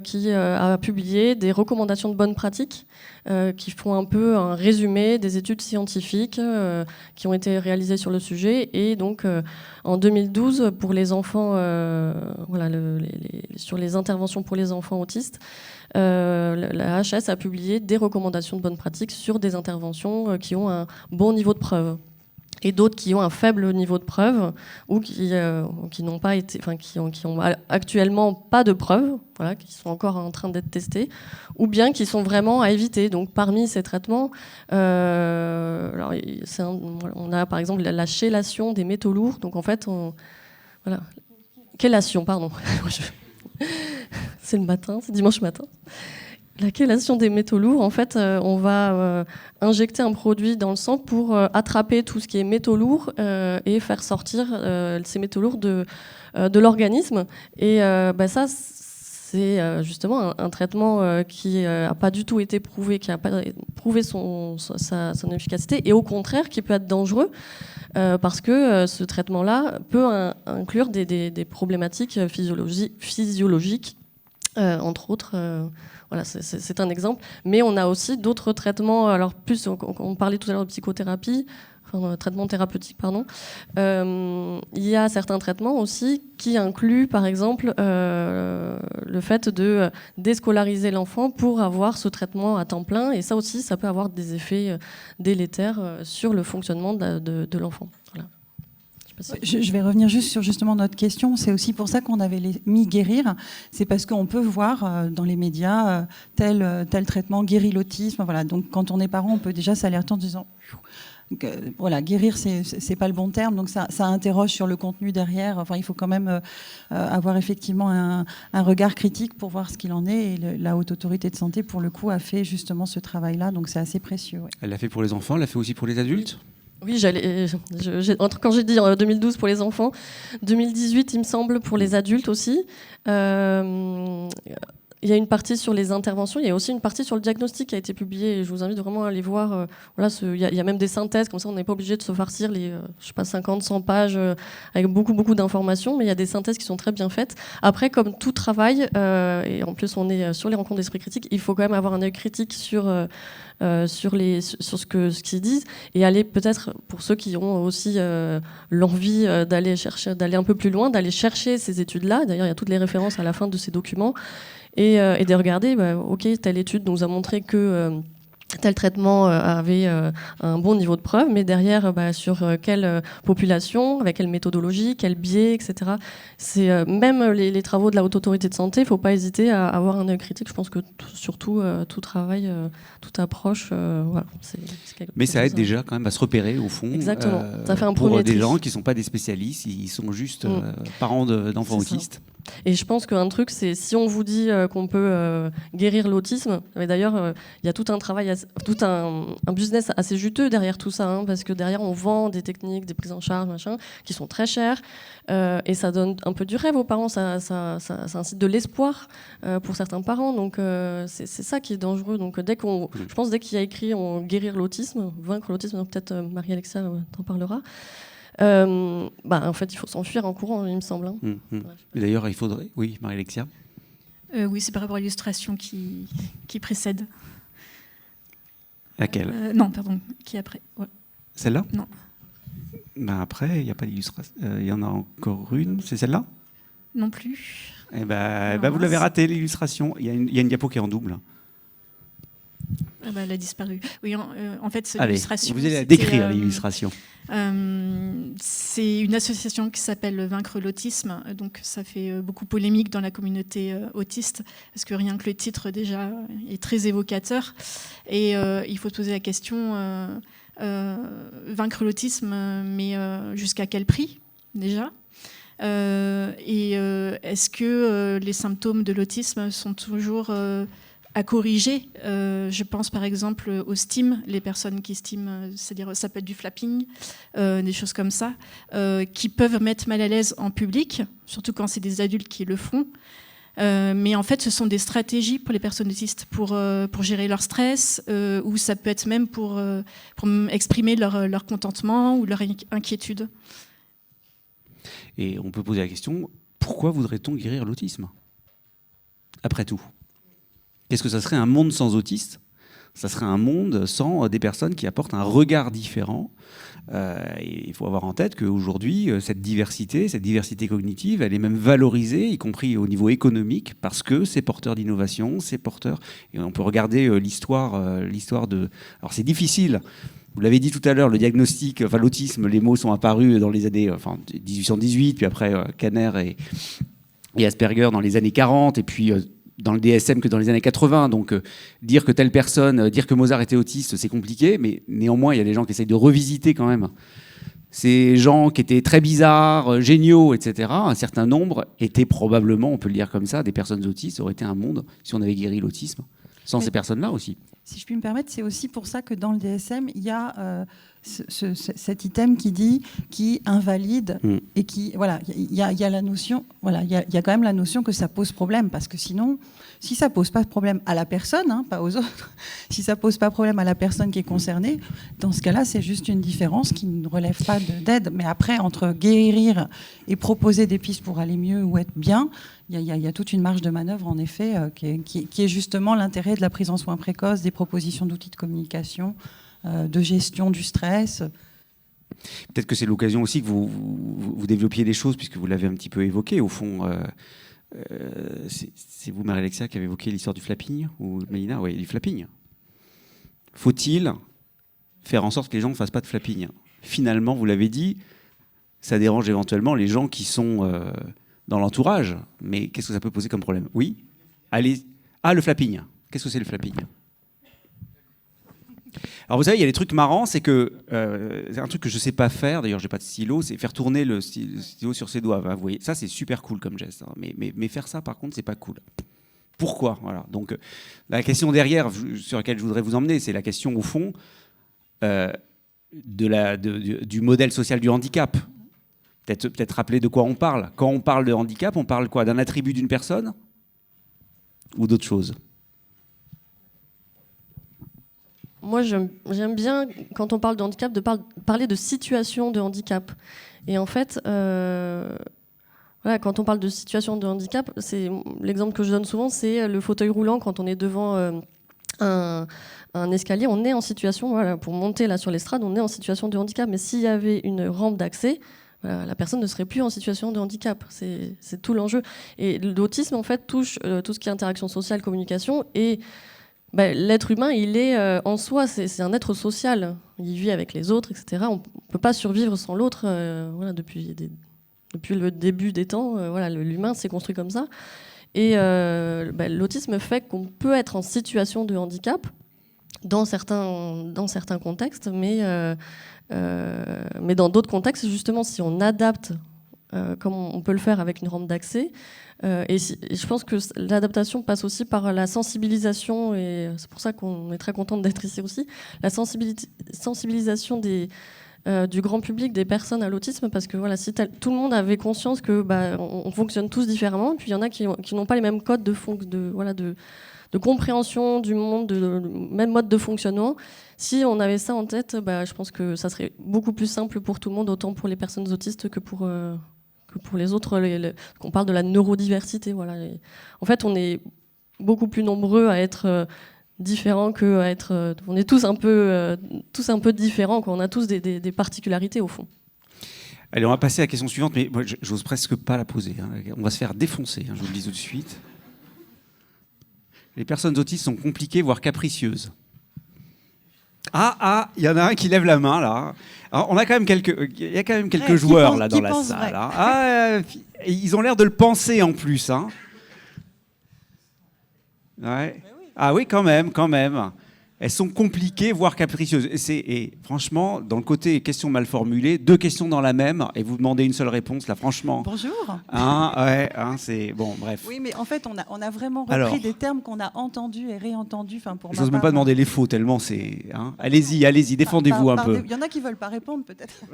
qui a publié des recommandations de bonnes pratiques qui font un peu un résumé des études scientifiques qui ont été réalisées sur le sujet. Et donc en 2012, pour les enfants, sur les interventions pour les enfants autistes, la HS a publié des recommandations de bonnes pratiques sur des interventions qui ont un bon niveau de preuve. Et d'autres qui ont un faible niveau de preuve ou qui n'ont pas été, qui ont actuellement pas de preuves, voilà, qui sont encore en train d'être testés, ou bien qui sont vraiment à éviter. Donc parmi ces traitements, on a par exemple la chélation des métaux lourds. Donc en fait, chélation, pardon. C'est le matin, c'est dimanche matin. La chélation des métaux lourds, en fait, on va injecter un produit dans le sang pour attraper tout ce qui est métaux lourds et faire sortir ces métaux lourds de l'organisme. Et ça, c'est justement un traitement qui n'a pas du tout été prouvé, qui n'a pas prouvé son efficacité, et au contraire, qui peut être dangereux parce que ce traitement-là peut inclure des problématiques physiologiques, entre autres. Voilà, c'est un exemple. Mais on a aussi d'autres traitements. Alors plus, on parlait tout à l'heure de psychothérapie, traitement thérapeutique, pardon. Il y a certains traitements aussi qui incluent, par exemple, le fait de déscolariser l'enfant pour avoir ce traitement à temps plein. Et ça aussi, ça peut avoir des effets délétères sur le fonctionnement de l'enfant. Voilà. Je vais revenir juste sur justement notre question. C'est aussi pour ça qu'on avait mis guérir. C'est parce qu'on peut voir dans les médias tel traitement guérit l'autisme. Voilà. Donc quand on est parent, on peut déjà s'alerter en disant voilà, guérir, c'est pas le bon terme. Donc ça interroge sur le contenu derrière. Enfin, il faut quand même avoir effectivement un regard critique pour voir ce qu'il en est. Et la Haute Autorité de Santé, pour le coup, a fait justement ce travail-là. Donc c'est assez précieux. Ouais. Elle l'a fait pour les enfants, elle l'a fait aussi pour les adultes? Oui, quand j'ai dit 2012 pour les enfants, 2018, il me semble, pour les adultes aussi. Il y a une partie sur les interventions, il y a aussi une partie sur le diagnostic qui a été publiée. Et je vous invite vraiment à aller voir. Voilà, il y a même des synthèses, comme ça on n'est pas obligé de se farcir les 50, 100 pages avec beaucoup d'informations, mais il y a des synthèses qui sont très bien faites. Après, comme tout travail, et en plus on est sur les rencontres d'esprit critique, il faut quand même avoir un œil critique sur ce qu'ils disent, et aller peut-être, pour ceux qui ont aussi l'envie d'aller un peu plus loin, d'aller chercher ces études-là. D'ailleurs, il y a toutes les références à la fin de ces documents. Et de regarder, ok, telle étude nous a montré que tel traitement avait un bon niveau de preuve, mais derrière, sur quelle population, avec quelle méthodologie, quel biais, etc. C'est même les travaux de la Haute Autorité de Santé, il ne faut pas hésiter à avoir un œil critique. Je pense que surtout tout travail, toute approche, voilà. Mais ça aide déjà quand même à se repérer au fond. Exactement. Ça fait un pour premier des tri. gens qui ne sont pas des spécialistes, ils sont juste parents d'enfants autistes. Et je pense qu'un truc, c'est si on vous dit qu'on peut guérir l'autisme, et d'ailleurs, il y a tout un travail, tout un business assez juteux derrière tout ça, hein, parce que derrière, on vend des techniques, des prises en charge, machin, qui sont très chères, et ça donne un peu du rêve aux parents, ça incite de l'espoir pour certains parents, donc c'est ça qui est dangereux. Donc je pense dès qu'il y a écrit guérir l'autisme, vaincre l'autisme, donc peut-être Marie-Alexia t'en parlera. En fait, il faut s'enfuir en courant, il me semble. Hein. Et d'ailleurs, il faudrait... Oui, Marie-Alexia. Oui, c'est par rapport à l'illustration qui précède. Laquelle Non, pardon, qui après. Ouais. Celle-là? Non. Après, il n'y a pas d'illustration. Il y en a encore une, c'est celle-là? Non plus. Eh vous l'avez raté, l'illustration. Il y a une diapo qui est en double. Elle a disparu. Oui, en fait, c'est Allez, l'illustration. vous allez la décrire, l'illustration. C'est une association qui s'appelle Vaincre l'autisme. Donc, ça fait beaucoup polémique dans la communauté autiste, parce que rien que le titre, déjà, est très évocateur. Et il faut se poser la question, vaincre l'autisme, mais jusqu'à quel prix, déjà ? Est-ce que les symptômes de l'autisme sont toujours à corriger? Je pense par exemple au STIM, les personnes qui STIM, c'est-à-dire ça peut être du flapping, des choses comme ça, qui peuvent mettre mal à l'aise en public, surtout quand c'est des adultes qui le font. Mais en fait, ce sont des stratégies pour les personnes autistes pour gérer leur stress, ou ça peut être même pour exprimer leur contentement ou leur inquiétude. Et on peut poser la question, pourquoi voudrait-on guérir l'autisme? Après tout. Qu'est-ce que ça serait un monde sans autistes? Ça serait un monde sans des personnes qui apportent un regard différent. Et il faut avoir en tête qu'aujourd'hui, cette diversité cognitive, elle est même valorisée, y compris au niveau économique, parce que c'est porteur d'innovation, c'est porteur... Et on peut regarder l'histoire de... Alors c'est difficile. Vous l'avez dit tout à l'heure, le diagnostic, l'autisme, les mots sont apparus dans les années 1818, puis après Kanner et Asperger dans les années 40, et puis... dans le DSM que dans les années 80, donc dire que Mozart était autiste, c'est compliqué, mais néanmoins, il y a des gens qui essayent de revisiter quand même ces gens qui étaient très bizarres, géniaux, etc. Un certain nombre étaient probablement, on peut le dire comme ça, des personnes autistes. Ça aurait été un monde si on avait guéri l'autisme, sans ces personnes-là aussi. Si je puis me permettre, c'est aussi pour ça que dans le DSM, il y a cet item qui invalide et qui, voilà, il y a la notion, voilà, il y a quand même la notion que ça pose problème, parce que sinon, si ça pose pas de problème à la personne, hein, pas aux autres, si ça pose pas de problème à la personne qui est concernée, dans ce cas-là, c'est juste une différence qui ne relève pas d'aide. Mais après, entre guérir et proposer des pistes pour aller mieux ou être bien, il y a toute une marge de manœuvre, en effet, qui est justement l'intérêt de la prise en soins précoce, des propositions d'outils de communication, de gestion du stress. Peut-être que c'est l'occasion aussi que vous développiez des choses, puisque vous l'avez un petit peu évoqué. Au fond, c'est vous, Marie-Alexia, qui avez évoqué l'histoire du flapping, ou Mélina? Oui, du flapping. Faut-il faire en sorte que les gens ne fassent pas de flapping? Finalement, vous l'avez dit, ça dérange éventuellement les gens qui sont dans l'entourage. Mais qu'est-ce que ça peut poser comme problème? Oui. Allez. Ah, le flapping. Qu'est-ce que c'est le flapping? Alors vous savez, il y a des trucs marrants, c'est que c'est un truc que je sais pas faire, d'ailleurs j'ai pas de stylo, c'est faire tourner le stylo sur ses doigts. Vous voyez, ça c'est super cool comme geste, hein. Mais faire ça par contre c'est pas cool. Pourquoi? Voilà. Donc la question derrière sur laquelle je voudrais vous emmener, c'est la question au fond du modèle social du handicap. Peut-être rappeler de quoi on parle. Quand on parle de handicap, on parle quoi? D'un attribut d'une personne ou d'autre chose? Moi, j'aime bien, quand on parle de handicap, de parler de situation de handicap. Et en fait, voilà, quand on parle de situation de handicap, l'exemple que je donne souvent, c'est le fauteuil roulant. Quand on est devant un escalier, on est en situation, voilà, pour monter là sur l'estrade, on est en situation de handicap. Mais s'il y avait une rampe d'accès, la personne ne serait plus en situation de handicap. C'est tout l'enjeu. Et l'autisme, en fait, touche tout ce qui est interaction sociale, communication. Et l'être humain, il est en soi, c'est un être social. Il vit avec les autres, etc. On ne peut pas survivre sans l'autre. Voilà, depuis le début des temps, voilà, l'humain s'est construit comme ça. Et l'autisme fait qu'on peut être en situation de handicap dans certains contextes, mais dans d'autres contextes, justement, si on adapte, comme on peut le faire avec une rampe d'accès, et je pense que l'adaptation passe aussi par la sensibilisation, et c'est pour ça qu'on est très contente d'être ici aussi, la sensibilisation du grand public, des personnes à l'autisme, parce que voilà, si tout le monde avait conscience que on fonctionne tous différemment, et puis il y en a qui n'ont pas les mêmes codes de compréhension du monde, de même mode de fonctionnement. Si on avait ça en tête, je pense que ça serait beaucoup plus simple pour tout le monde, autant pour les personnes autistes que pour les autres. Qu'on parle de la neurodiversité. Voilà. En fait, on est beaucoup plus nombreux à être différents qu'à être... on est tous un peu différents, quoi. On a tous des particularités, au fond. Allez, on va passer à la question suivante, mais moi, j'ose presque pas la poser. Hein. On va se faire défoncer, hein, je vous le dis tout de suite. Les personnes autistes sont compliquées, voire capricieuses. Il y en a un qui lève la main, là. Alors, il y a quand même quelques joueurs là dans la salle. Hein. Ils ont l'air de le penser en plus. Hein. Ouais. Ah oui, quand même. Elles sont compliquées, voire capricieuses. Et franchement, dans le côté questions mal formulées, 2 questions dans la même, et vous demandez une seule réponse, là, franchement. Bonjour. C'est bon, bref. Oui, mais en fait, on a vraiment repris des termes qu'on a entendus et réentendus. Je n'ose même pas demander les faux, tellement c'est... Hein. Allez-y, défendez-vous un peu. Il y en a qui ne veulent pas répondre, peut-être.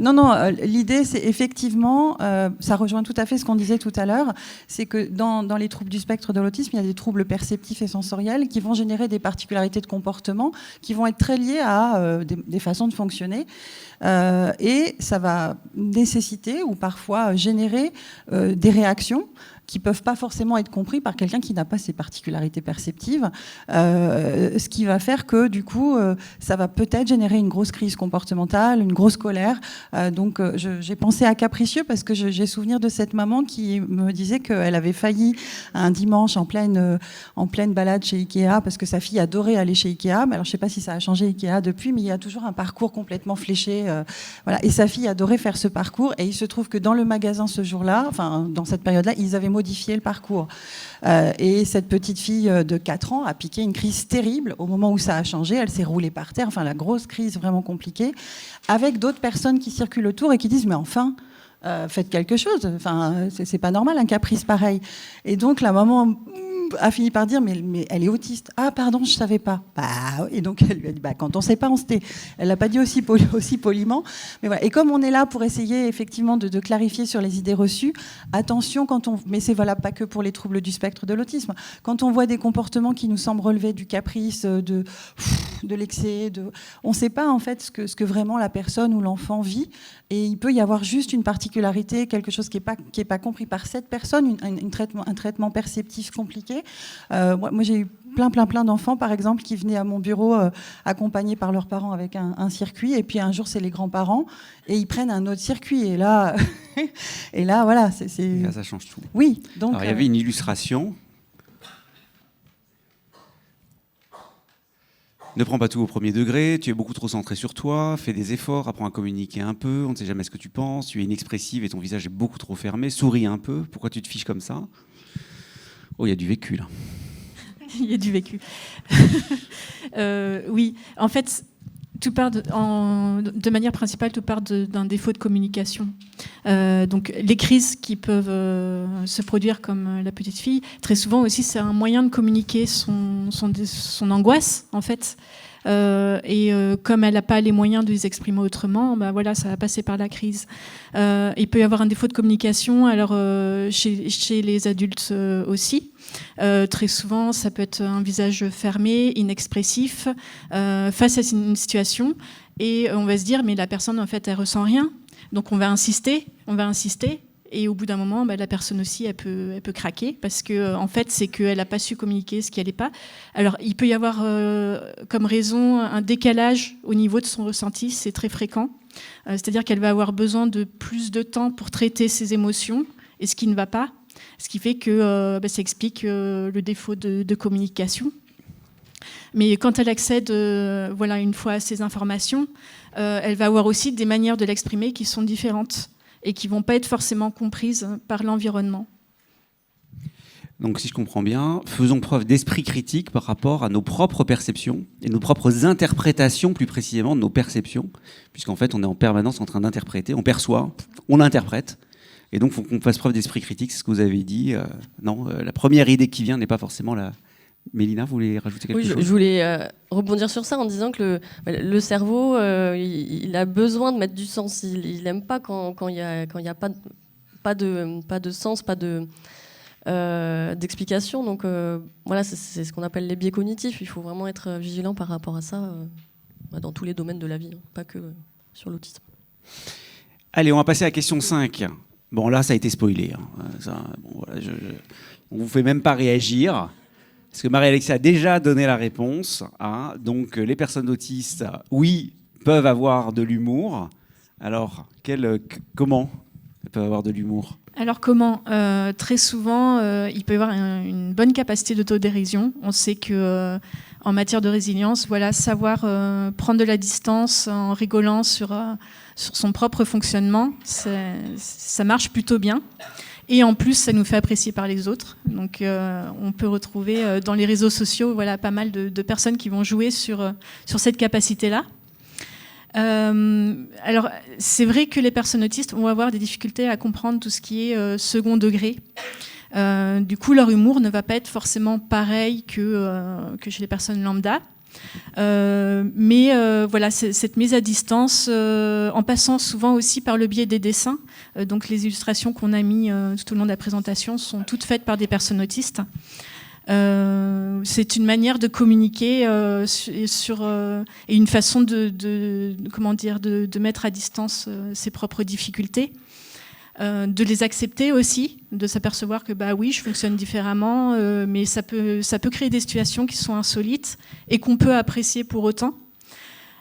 Non, l'idée, c'est effectivement, ça rejoint tout à fait ce qu'on disait tout à l'heure, c'est que dans les troubles du spectre de l'autisme, il y a des troubles perceptifs et sensoriels qui vont générer des particularités de comportement qui vont être très liées à des façons de fonctionner. Et ça va nécessiter ou parfois générer des réactions qui ne peuvent pas forcément être compris par quelqu'un qui n'a pas ces particularités perceptives, ce qui va faire que, du coup, ça va peut-être générer une grosse crise comportementale, une grosse colère. Donc, j'ai pensé à capricieux parce que j'ai souvenir de cette maman qui me disait qu'elle avait failli un dimanche en pleine balade chez Ikea, parce que sa fille adorait aller chez Ikea. Mais alors, je ne sais pas si ça a changé Ikea depuis, mais il y a toujours un parcours complètement fléché. Voilà. Et sa fille adorait faire ce parcours. Et il se trouve que dans le magasin ce jour-là, enfin, dans cette période-là, ils avaient modifier le parcours. Et cette petite fille de 4 ans a piqué une crise terrible au moment où ça a changé. Elle s'est roulée par terre. Enfin, la grosse crise vraiment compliquée, avec d'autres personnes qui circulent autour et qui disent « mais enfin, faites quelque chose. Enfin, c'est pas normal un caprice pareil. » Et donc, la maman a fini par dire mais elle est autiste. Ah pardon, je savais pas. Et donc elle lui a dit quand on sait pas, on se tait. Elle l'a pas dit aussi poliment. Mais voilà. Et comme on est là pour essayer effectivement de clarifier sur les idées reçues, attention mais c'est valable pas que pour les troubles du spectre de l'autisme. Quand on voit des comportements qui nous semblent relever du caprice, de l'excès, on sait pas en fait ce que vraiment la personne ou l'enfant vit. Et il peut y avoir juste une particularité, quelque chose qui est pas compris par cette personne, un traitement perceptif compliqué. Moi, j'ai eu plein d'enfants, par exemple, qui venaient à mon bureau accompagnés par leurs parents avec un circuit. Et puis un jour, c'est les grands-parents et ils prennent un autre circuit. Et là, voilà, c'est... Là, ça change tout. Oui. Donc, alors, il y avait une illustration. Ne prends pas tout au premier degré, tu es beaucoup trop centré sur toi, fais des efforts, apprends à communiquer un peu, on ne sait jamais ce que tu penses, tu es inexpressive et ton visage est beaucoup trop fermé, souris un peu, pourquoi tu te fiches comme ça? Oh, il y a du vécu là. Il y a du vécu. Oui, en fait, tout part de manière principale, tout part d'un défaut de communication. Donc les crises qui peuvent se produire comme la petite fille, très souvent aussi c'est un moyen de communiquer son angoisse en fait. Comme elle n'a pas les moyens de les exprimer autrement, bah voilà, ça va passer par la crise. Il peut y avoir un défaut de communication, alors chez les adultes aussi. Très souvent, ça peut être un visage fermé, inexpressif, face à une situation, et on va se dire, mais la personne, en fait, elle ressent rien. Donc on va insister, et au bout d'un moment, bah, la personne aussi, elle peut craquer, parce que en fait, c'est qu'elle n'a pas su communiquer ce qui n'allait pas. Alors, il peut y avoir comme raison un décalage au niveau de son ressenti, c'est très fréquent. C'est-à-dire qu'elle va avoir besoin de plus de temps pour traiter ses émotions, et ce qui ne va pas. Ce qui fait que ça explique le défaut de communication. Mais quand elle accède une fois à ces informations, elle va avoir aussi des manières de l'exprimer qui sont différentes et qui ne vont pas être forcément comprises par l'environnement. Donc si je comprends bien, faisons preuve d'esprit critique par rapport à nos propres perceptions et nos propres interprétations, plus précisément de nos perceptions, puisqu'en fait on est en permanence en train d'interpréter, on perçoit, on interprète. Et donc, il faut qu'on fasse preuve d'esprit critique, c'est ce que vous avez dit. La première idée qui vient n'est pas forcément la... Mélina, vous voulez rajouter quelque chose? Je voulais rebondir sur ça en disant que le cerveau, il a besoin de mettre du sens. Il n'aime pas quand il n'y a pas de sens, pas d'explication. Donc, voilà, c'est ce qu'on appelle les biais cognitifs. Il faut vraiment être vigilant par rapport à ça dans tous les domaines de la vie, pas que sur l'autisme. Allez, on va passer à la question 5. Bon, là, ça a été spoilé. On ne vous fait même pas réagir, parce que Marie-Alexia a déjà donné la réponse. Donc, les personnes autistes, oui, peuvent avoir de l'humour. Alors, comment elles peuvent avoir de l'humour? Alors comment? Très souvent, il peut y avoir une bonne capacité d'autodérision. On sait que en matière de résilience, savoir prendre de la distance en rigolant sur son propre fonctionnement, ça marche plutôt bien. Et en plus, ça nous fait apprécier par les autres. Donc, on peut retrouver dans les réseaux sociaux pas mal de personnes qui vont jouer sur cette capacité-là. Alors, c'est vrai que les personnes autistes vont avoir des difficultés à comprendre tout ce qui est second degré. Du coup, leur humour ne va pas être forcément pareil que chez les personnes lambda. Mais cette mise à distance, en passant souvent aussi par le biais des dessins. Donc, les illustrations qu'on a mis tout au long de la présentation sont toutes faites par des personnes autistes. C'est une manière de communiquer et une façon de mettre à distance ses propres difficultés, de les accepter aussi, de s'apercevoir que oui, je fonctionne différemment, mais ça peut créer des situations qui sont insolites et qu'on peut apprécier pour autant.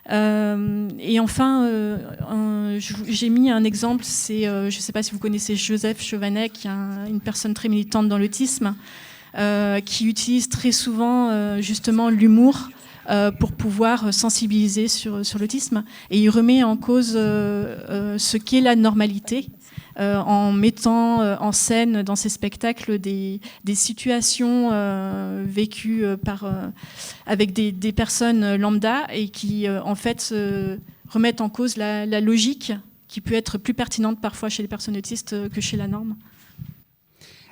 Et enfin, j'ai mis un exemple, je ne sais pas si vous connaissez Joseph Chovanec, qui est une personne très militante dans l'autisme, qui utilise très souvent justement l'humour pour pouvoir sensibiliser sur l'autisme. Et il remet en cause ce qu'est la normalité, en mettant en scène dans ses spectacles des situations vécues avec des personnes lambda et qui en fait remettent en cause la logique qui peut être plus pertinente parfois chez les personnes autistes que chez la norme.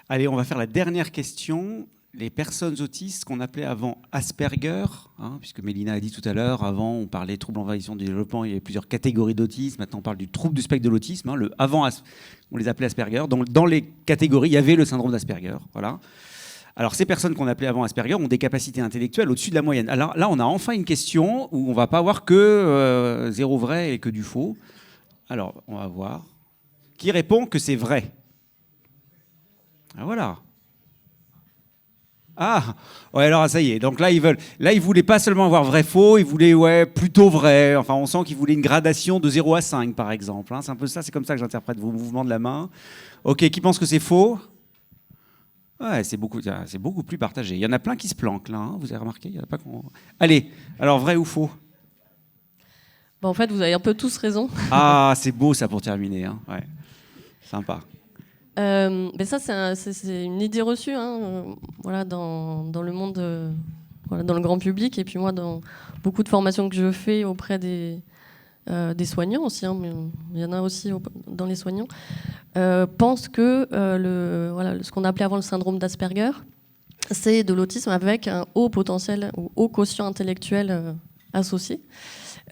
Allez, on va faire la dernière question. Les personnes autistes qu'on appelait avant Asperger, puisque Mélina a dit tout à l'heure, avant on parlait trouble envahissant du développement, il y avait plusieurs catégories d'autisme, maintenant on parle du trouble du spectre de l'autisme. On les appelait Asperger. Dans les catégories, il y avait le syndrome d'Asperger. Voilà. Alors ces personnes qu'on appelait avant Asperger ont des capacités intellectuelles au-dessus de la moyenne. Alors là, on a enfin une question où on ne va pas avoir que zéro vrai et que du faux. Alors, on va voir. Qui répond que c'est vrai? Ah, voilà. Ah, ouais, alors ça y est. Donc là, ils voulaient pas seulement avoir vrai-faux, ils voulaient plutôt vrai. Enfin, on sent qu'ils voulaient une gradation de 0 à 5, par exemple. C'est un peu ça, c'est comme ça que j'interprète vos mouvements de la main. Ok, qui pense que c'est faux? Ouais, c'est beaucoup plus partagé. Il y en a plein qui se planquent là, hein, vous avez remarqué, il y en a pas qu'on... Allez, alors vrai ou faux? En fait, vous avez un peu tous raison. Ah, c'est beau ça pour terminer. Hein. Ouais. Sympa. Mais ça, c'est une idée reçue voilà, dans le monde, voilà, dans le grand public. Et puis moi, dans beaucoup de formations que je fais auprès des soignants aussi, hein, mais il y en a aussi dans les soignants, pensent que ce qu'on appelait avant le syndrome d'Asperger, c'est de l'autisme avec un haut potentiel ou haut quotient intellectuel associé.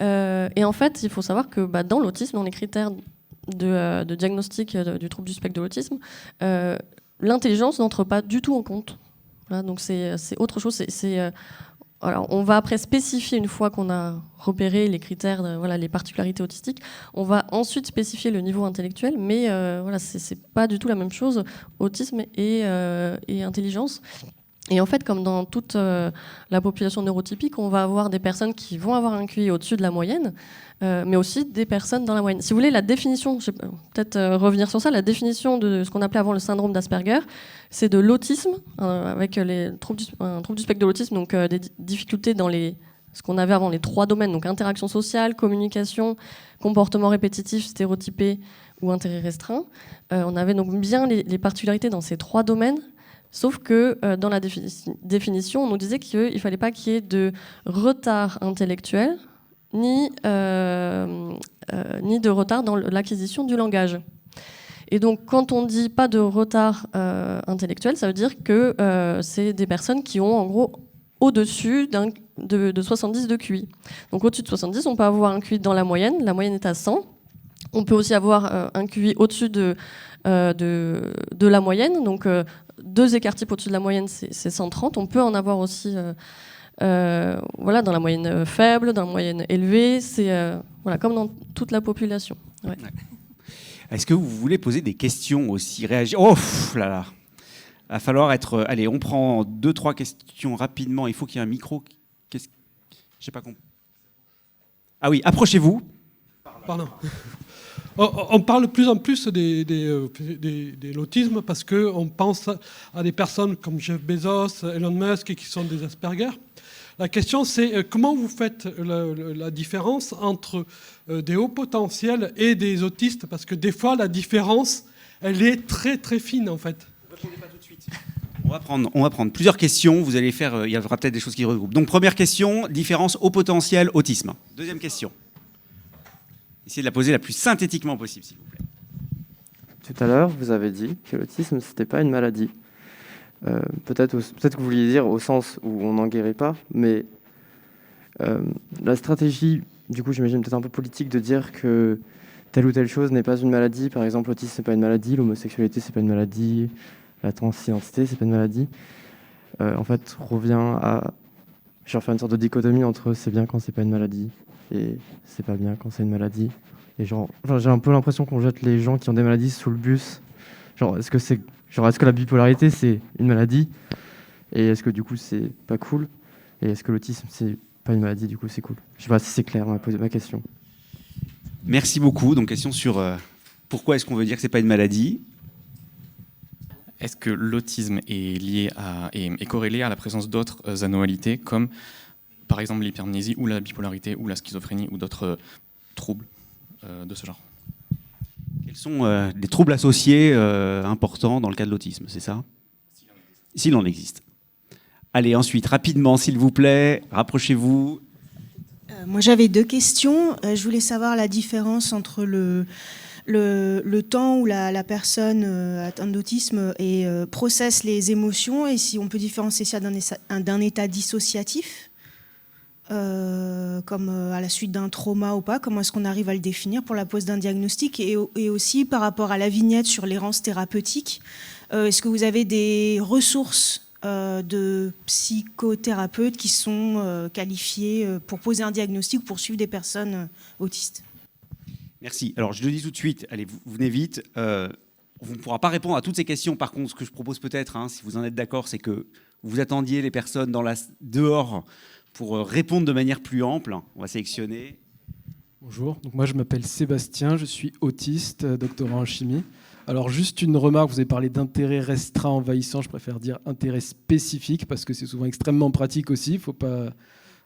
Et en fait, il faut savoir que dans l'autisme, dans les critères de diagnostic du trouble du spectre de l'autisme, l'intelligence n'entre pas du tout en compte. Voilà, donc c'est autre chose. Alors, on va après spécifier, une fois qu'on a repéré les critères, les particularités autistiques, on va ensuite spécifier le niveau intellectuel, mais c'est pas du tout la même chose, autisme et intelligence. Et en fait, comme dans toute la population neurotypique, on va avoir des personnes qui vont avoir un QI au-dessus de la moyenne, mais aussi des personnes dans la moyenne. Si vous voulez, la définition, je vais peut-être revenir sur ça, la définition de ce qu'on appelait avant le syndrome d'Asperger, c'est de l'autisme, avec un trouble du spectre de l'autisme, donc des difficultés dans ce qu'on avait avant les 3 domaines, donc interaction sociale, communication, comportement répétitif, stéréotypé ou intérêt restreint. On avait donc bien les particularités dans ces 3 domaines. Sauf que dans la définition, on nous disait qu'il ne fallait pas qu'il y ait de retard intellectuel ni de retard dans l'acquisition du langage. Et donc, quand on dit pas de retard intellectuel, ça veut dire que c'est des personnes qui ont en gros au-dessus de 70 de QI. Donc, au-dessus de 70, on peut avoir un QI dans la moyenne est à 100. On peut aussi avoir un QI au-dessus de la moyenne, donc 2 écarts types au-dessus de la moyenne, c'est 130. On peut en avoir aussi dans la moyenne faible, dans la moyenne élevée, c'est comme dans toute la population. Ouais. Est-ce que vous voulez poser des questions aussi, réagir? Oh là là, il va falloir être... Allez, on prend 2-3 questions rapidement. Il faut qu'il y ait un micro. Je sais pas compris. Ah oui, approchez-vous. Pardon. On parle de plus en plus de l'autisme parce qu'on pense à des personnes comme Jeff Bezos, Elon Musk qui sont des Asperger. La question c'est comment vous faites la différence entre des hauts potentiels et des autistes, parce que des fois la différence elle est très très fine en fait. Ne répondez pas tout de suite. On va prendre plusieurs questions. Vous allez faire, il y aura peut-être des choses qui regroupent. Donc première question, différence haut potentiel, autisme. Deuxième question. Essayez de la poser la plus synthétiquement possible, s'il vous plaît. Tout à l'heure, vous avez dit que l'autisme, ce n'était pas une maladie. Peut-être que vous vouliez dire au sens où on n'en guérit pas, mais la stratégie, du coup, j'imagine peut-être un peu politique, de dire que telle ou telle chose n'est pas une maladie. Par exemple, l'autisme, c'est pas une maladie, l'homosexualité, c'est pas une maladie, la transidentité, c'est pas une maladie. En fait, revient à faire une sorte de dichotomie entre c'est bien quand c'est pas une maladie et c'est pas bien quand c'est une maladie. Et j'ai un peu l'impression qu'on jette les gens qui ont des maladies sous le bus. Est-ce que la bipolarité c'est une maladie, et est-ce que du coup c'est pas cool, et est-ce que l'autisme c'est pas une maladie, du coup c'est cool. Je sais pas si c'est clair ma question. Merci beaucoup. Donc question sur pourquoi est-ce qu'on veut dire que c'est pas une maladie. Est-ce que l'autisme est lié est corrélé à la présence d'autres anomalies comme par exemple l'hypermnésie ou la bipolarité ou la schizophrénie ou d'autres troubles de ce genre? Quels sont les troubles associés importants dans le cas de l'autisme, c'est ça? S'il en existe. Allez, ensuite, rapidement, s'il vous plaît, rapprochez-vous. Moi, j'avais 2 questions. Je voulais savoir la différence entre le temps où la personne atteinte d'autisme processe les émotions, et si on peut différencier ça d'un état dissociatif, comme à la suite d'un trauma ou pas. Comment est-ce qu'on arrive à le définir pour la pose d'un diagnostic, et aussi par rapport à la vignette sur l'errance thérapeutique, est-ce que vous avez des ressources de psychothérapeutes qui sont qualifiés pour poser un diagnostic ou pour suivre des personnes autistes? Merci. Alors, je le dis tout de suite, allez, vous venez vite. On ne pourra pas répondre à toutes ces questions. Par contre, ce que je propose peut-être, si vous en êtes d'accord, c'est que vous attendiez les personnes dehors pour répondre de manière plus ample. On va sélectionner. Bonjour, donc moi je m'appelle Sébastien, je suis autiste, doctorant en chimie. Alors juste une remarque, vous avez parlé d'intérêt restreint envahissant, je préfère dire intérêt spécifique parce que c'est souvent extrêmement pratique aussi, il ne faut pas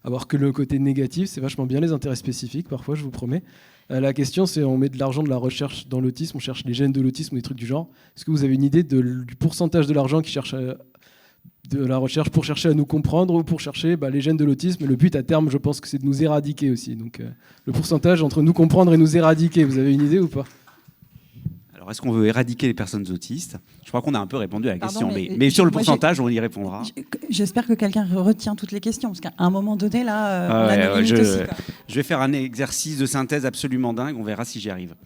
avoir que le côté négatif, c'est vachement bien les intérêts spécifiques parfois, je vous promets. La question c'est on met de l'argent de la recherche dans l'autisme, on cherche les gènes de l'autisme ou des trucs du genre. Est-ce que vous avez une idée du pourcentage de l'argent qui cherche de la recherche pour chercher à nous comprendre ou pour chercher les gènes de l'autisme? Le but à terme, je pense que c'est de nous éradiquer aussi. Donc le pourcentage entre nous comprendre et nous éradiquer, vous avez une idée ou pas? Alors, est-ce qu'on veut éradiquer les personnes autistes? Je crois qu'on a un peu répondu à la question, Pardon, mais sur le pourcentage, on y répondra. J'espère que quelqu'un retient toutes les questions, parce qu'à un moment donné, là, on a nos limites aussi. Je vais faire un exercice de synthèse absolument dingue, on verra si j'y arrive.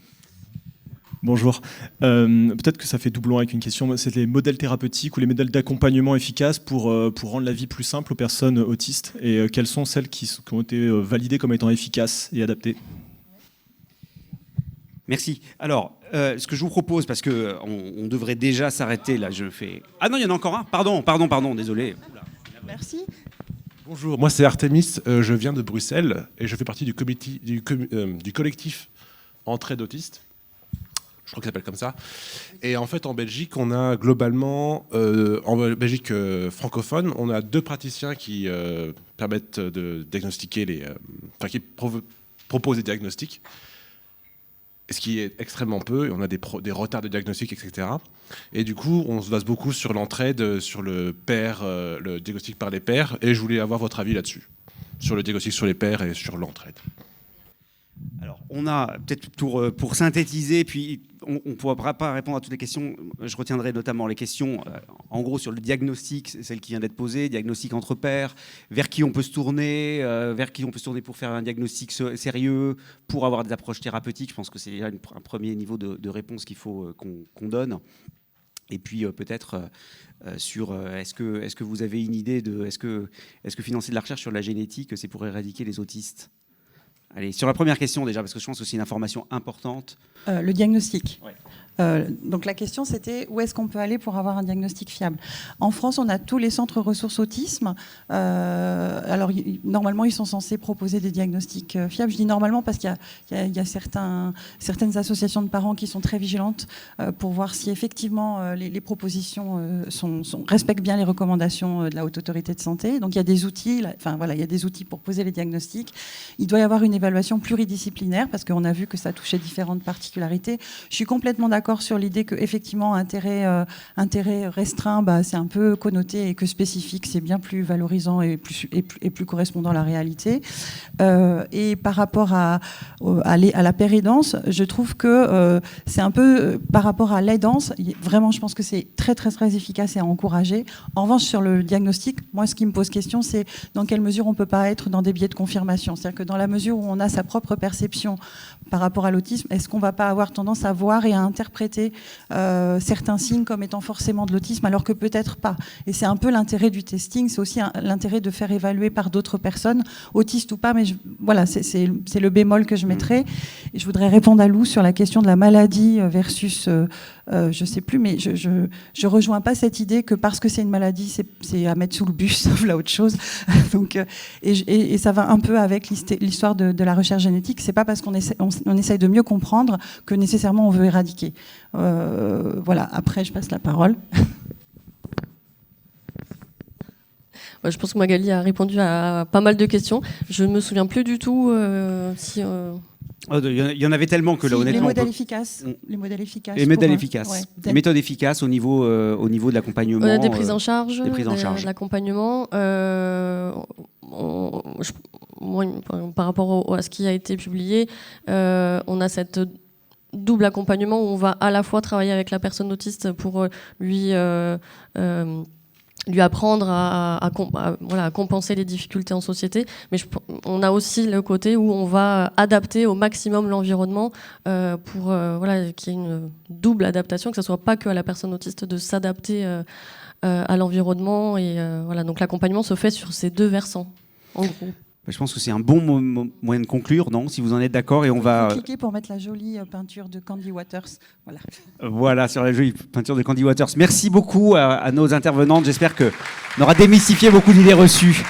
Bonjour. Peut-être que ça fait doublon avec une question. C'est les modèles thérapeutiques ou les modèles d'accompagnement efficaces pour rendre la vie plus simple aux personnes autistes. Et quelles sont celles qui ont été validées comme étant efficaces et adaptées? Merci. Alors, ce que je vous propose, parce qu'on devrait déjà s'arrêter, là, je fais... Ah non, il y en a encore un. Pardon, désolé. Merci. Bonjour, moi c'est Artemis, je viens de Bruxelles et je fais partie du collectif Entraide Autiste. Je crois qu'il s'appelle comme ça. Et en fait, en Belgique, on a globalement, en Belgique francophone, on a 2 praticiens qui permettent de diagnostiquer qui proposent des diagnostics. Ce qui est extrêmement peu, et on a des retards de diagnostic, etc. Et du coup, on se base beaucoup sur l'entraide, sur le diagnostic par les pairs, et je voulais avoir votre avis là-dessus, sur le diagnostic sur les pairs et sur l'entraide. Alors, on a peut-être pour synthétiser, puis on ne pourra pas répondre à toutes les questions. Je retiendrai notamment les questions, en gros, sur le diagnostic, celle qui vient d'être posée, diagnostic entre pairs, vers qui on peut se tourner, pour faire un diagnostic sérieux, pour avoir des approches thérapeutiques. Je pense que c'est déjà un premier niveau de réponse qu'il faut qu'on donne. Et puis peut-être sur est-ce que vous avez une idée de est-ce que financer de la recherche sur la génétique, c'est pour éradiquer les autistes? Allez, sur la première question déjà, parce que je pense que c'est une information importante. Le diagnostic. Ouais. Donc la question c'était où est-ce qu'on peut aller pour avoir un diagnostic fiable. En France, on a tous les centres ressources autisme. Alors normalement, ils sont censés proposer des diagnostics fiables. Je dis normalement parce qu'il y a certaines associations de parents qui sont très vigilantes pour voir si effectivement les propositions respectent bien les recommandations de la Haute Autorité de Santé. Donc il y a des outils, il y a des outils pour poser les diagnostics. Il doit y avoir une évaluation pluridisciplinaire parce qu'on a vu que ça touchait différentes particularités. Je suis complètement d'accord sur l'idée que effectivement intérêt restreint, c'est un peu connoté, et que spécifique, c'est bien plus valorisant et plus correspondant à la réalité. Et par rapport à la péridance, je trouve que c'est un peu par rapport à l'aidance. Vraiment, je pense que c'est très très très efficace et à encourager. En revanche, sur le diagnostic, moi, ce qui me pose question, c'est dans quelle mesure on peut pas être dans des biais de confirmation. C'est-à-dire que dans la mesure où on a sa propre perception par rapport à l'autisme, est-ce qu'on va pas avoir tendance à voir et à interpréter certains signes comme étant forcément de l'autisme, alors que peut-être pas. Et c'est un peu l'intérêt du testing, c'est aussi l'intérêt de faire évaluer par d'autres personnes, autistes ou pas, mais voilà, c'est le bémol que je mettrais. Et je voudrais répondre à Lou sur la question de la maladie versus, je sais plus, mais je rejoins pas cette idée que parce que c'est une maladie, c'est à mettre sous le bus, là autre chose. Donc, et ça va un peu avec l'histoire de la recherche génétique. C'est pas parce qu'on essaye de mieux comprendre que nécessairement on veut éradiquer. Voilà, après je passe la parole. Je pense que Magali a répondu à pas mal de questions. Je ne me souviens plus du tout si... Il y en avait tellement que là, honnêtement... Les modèles efficaces. Les modèles efficaces. Les méthodes efficaces au niveau de l'accompagnement. Des prises en charge, de l'accompagnement. Moi, par rapport à ce qui a été publié, on a cette double accompagnement où on va à la fois travailler avec la personne autiste pour lui apprendre à compenser les difficultés en société, mais on a aussi le côté où on va adapter au maximum l'environnement pour qu'il y ait une double adaptation, que ce soit pas que à la personne autiste de s'adapter à l'environnement, et donc l'accompagnement se fait sur ces deux versants en gros. Je pense que c'est un bon moyen de conclure, non? Si vous en êtes d'accord, et on va cliquer pour mettre la jolie peinture de Candy Waters. Voilà. Voilà, sur la jolie peinture de Candy Waters. Merci beaucoup à nos intervenantes. J'espère qu'on aura démystifié beaucoup d'idées reçues.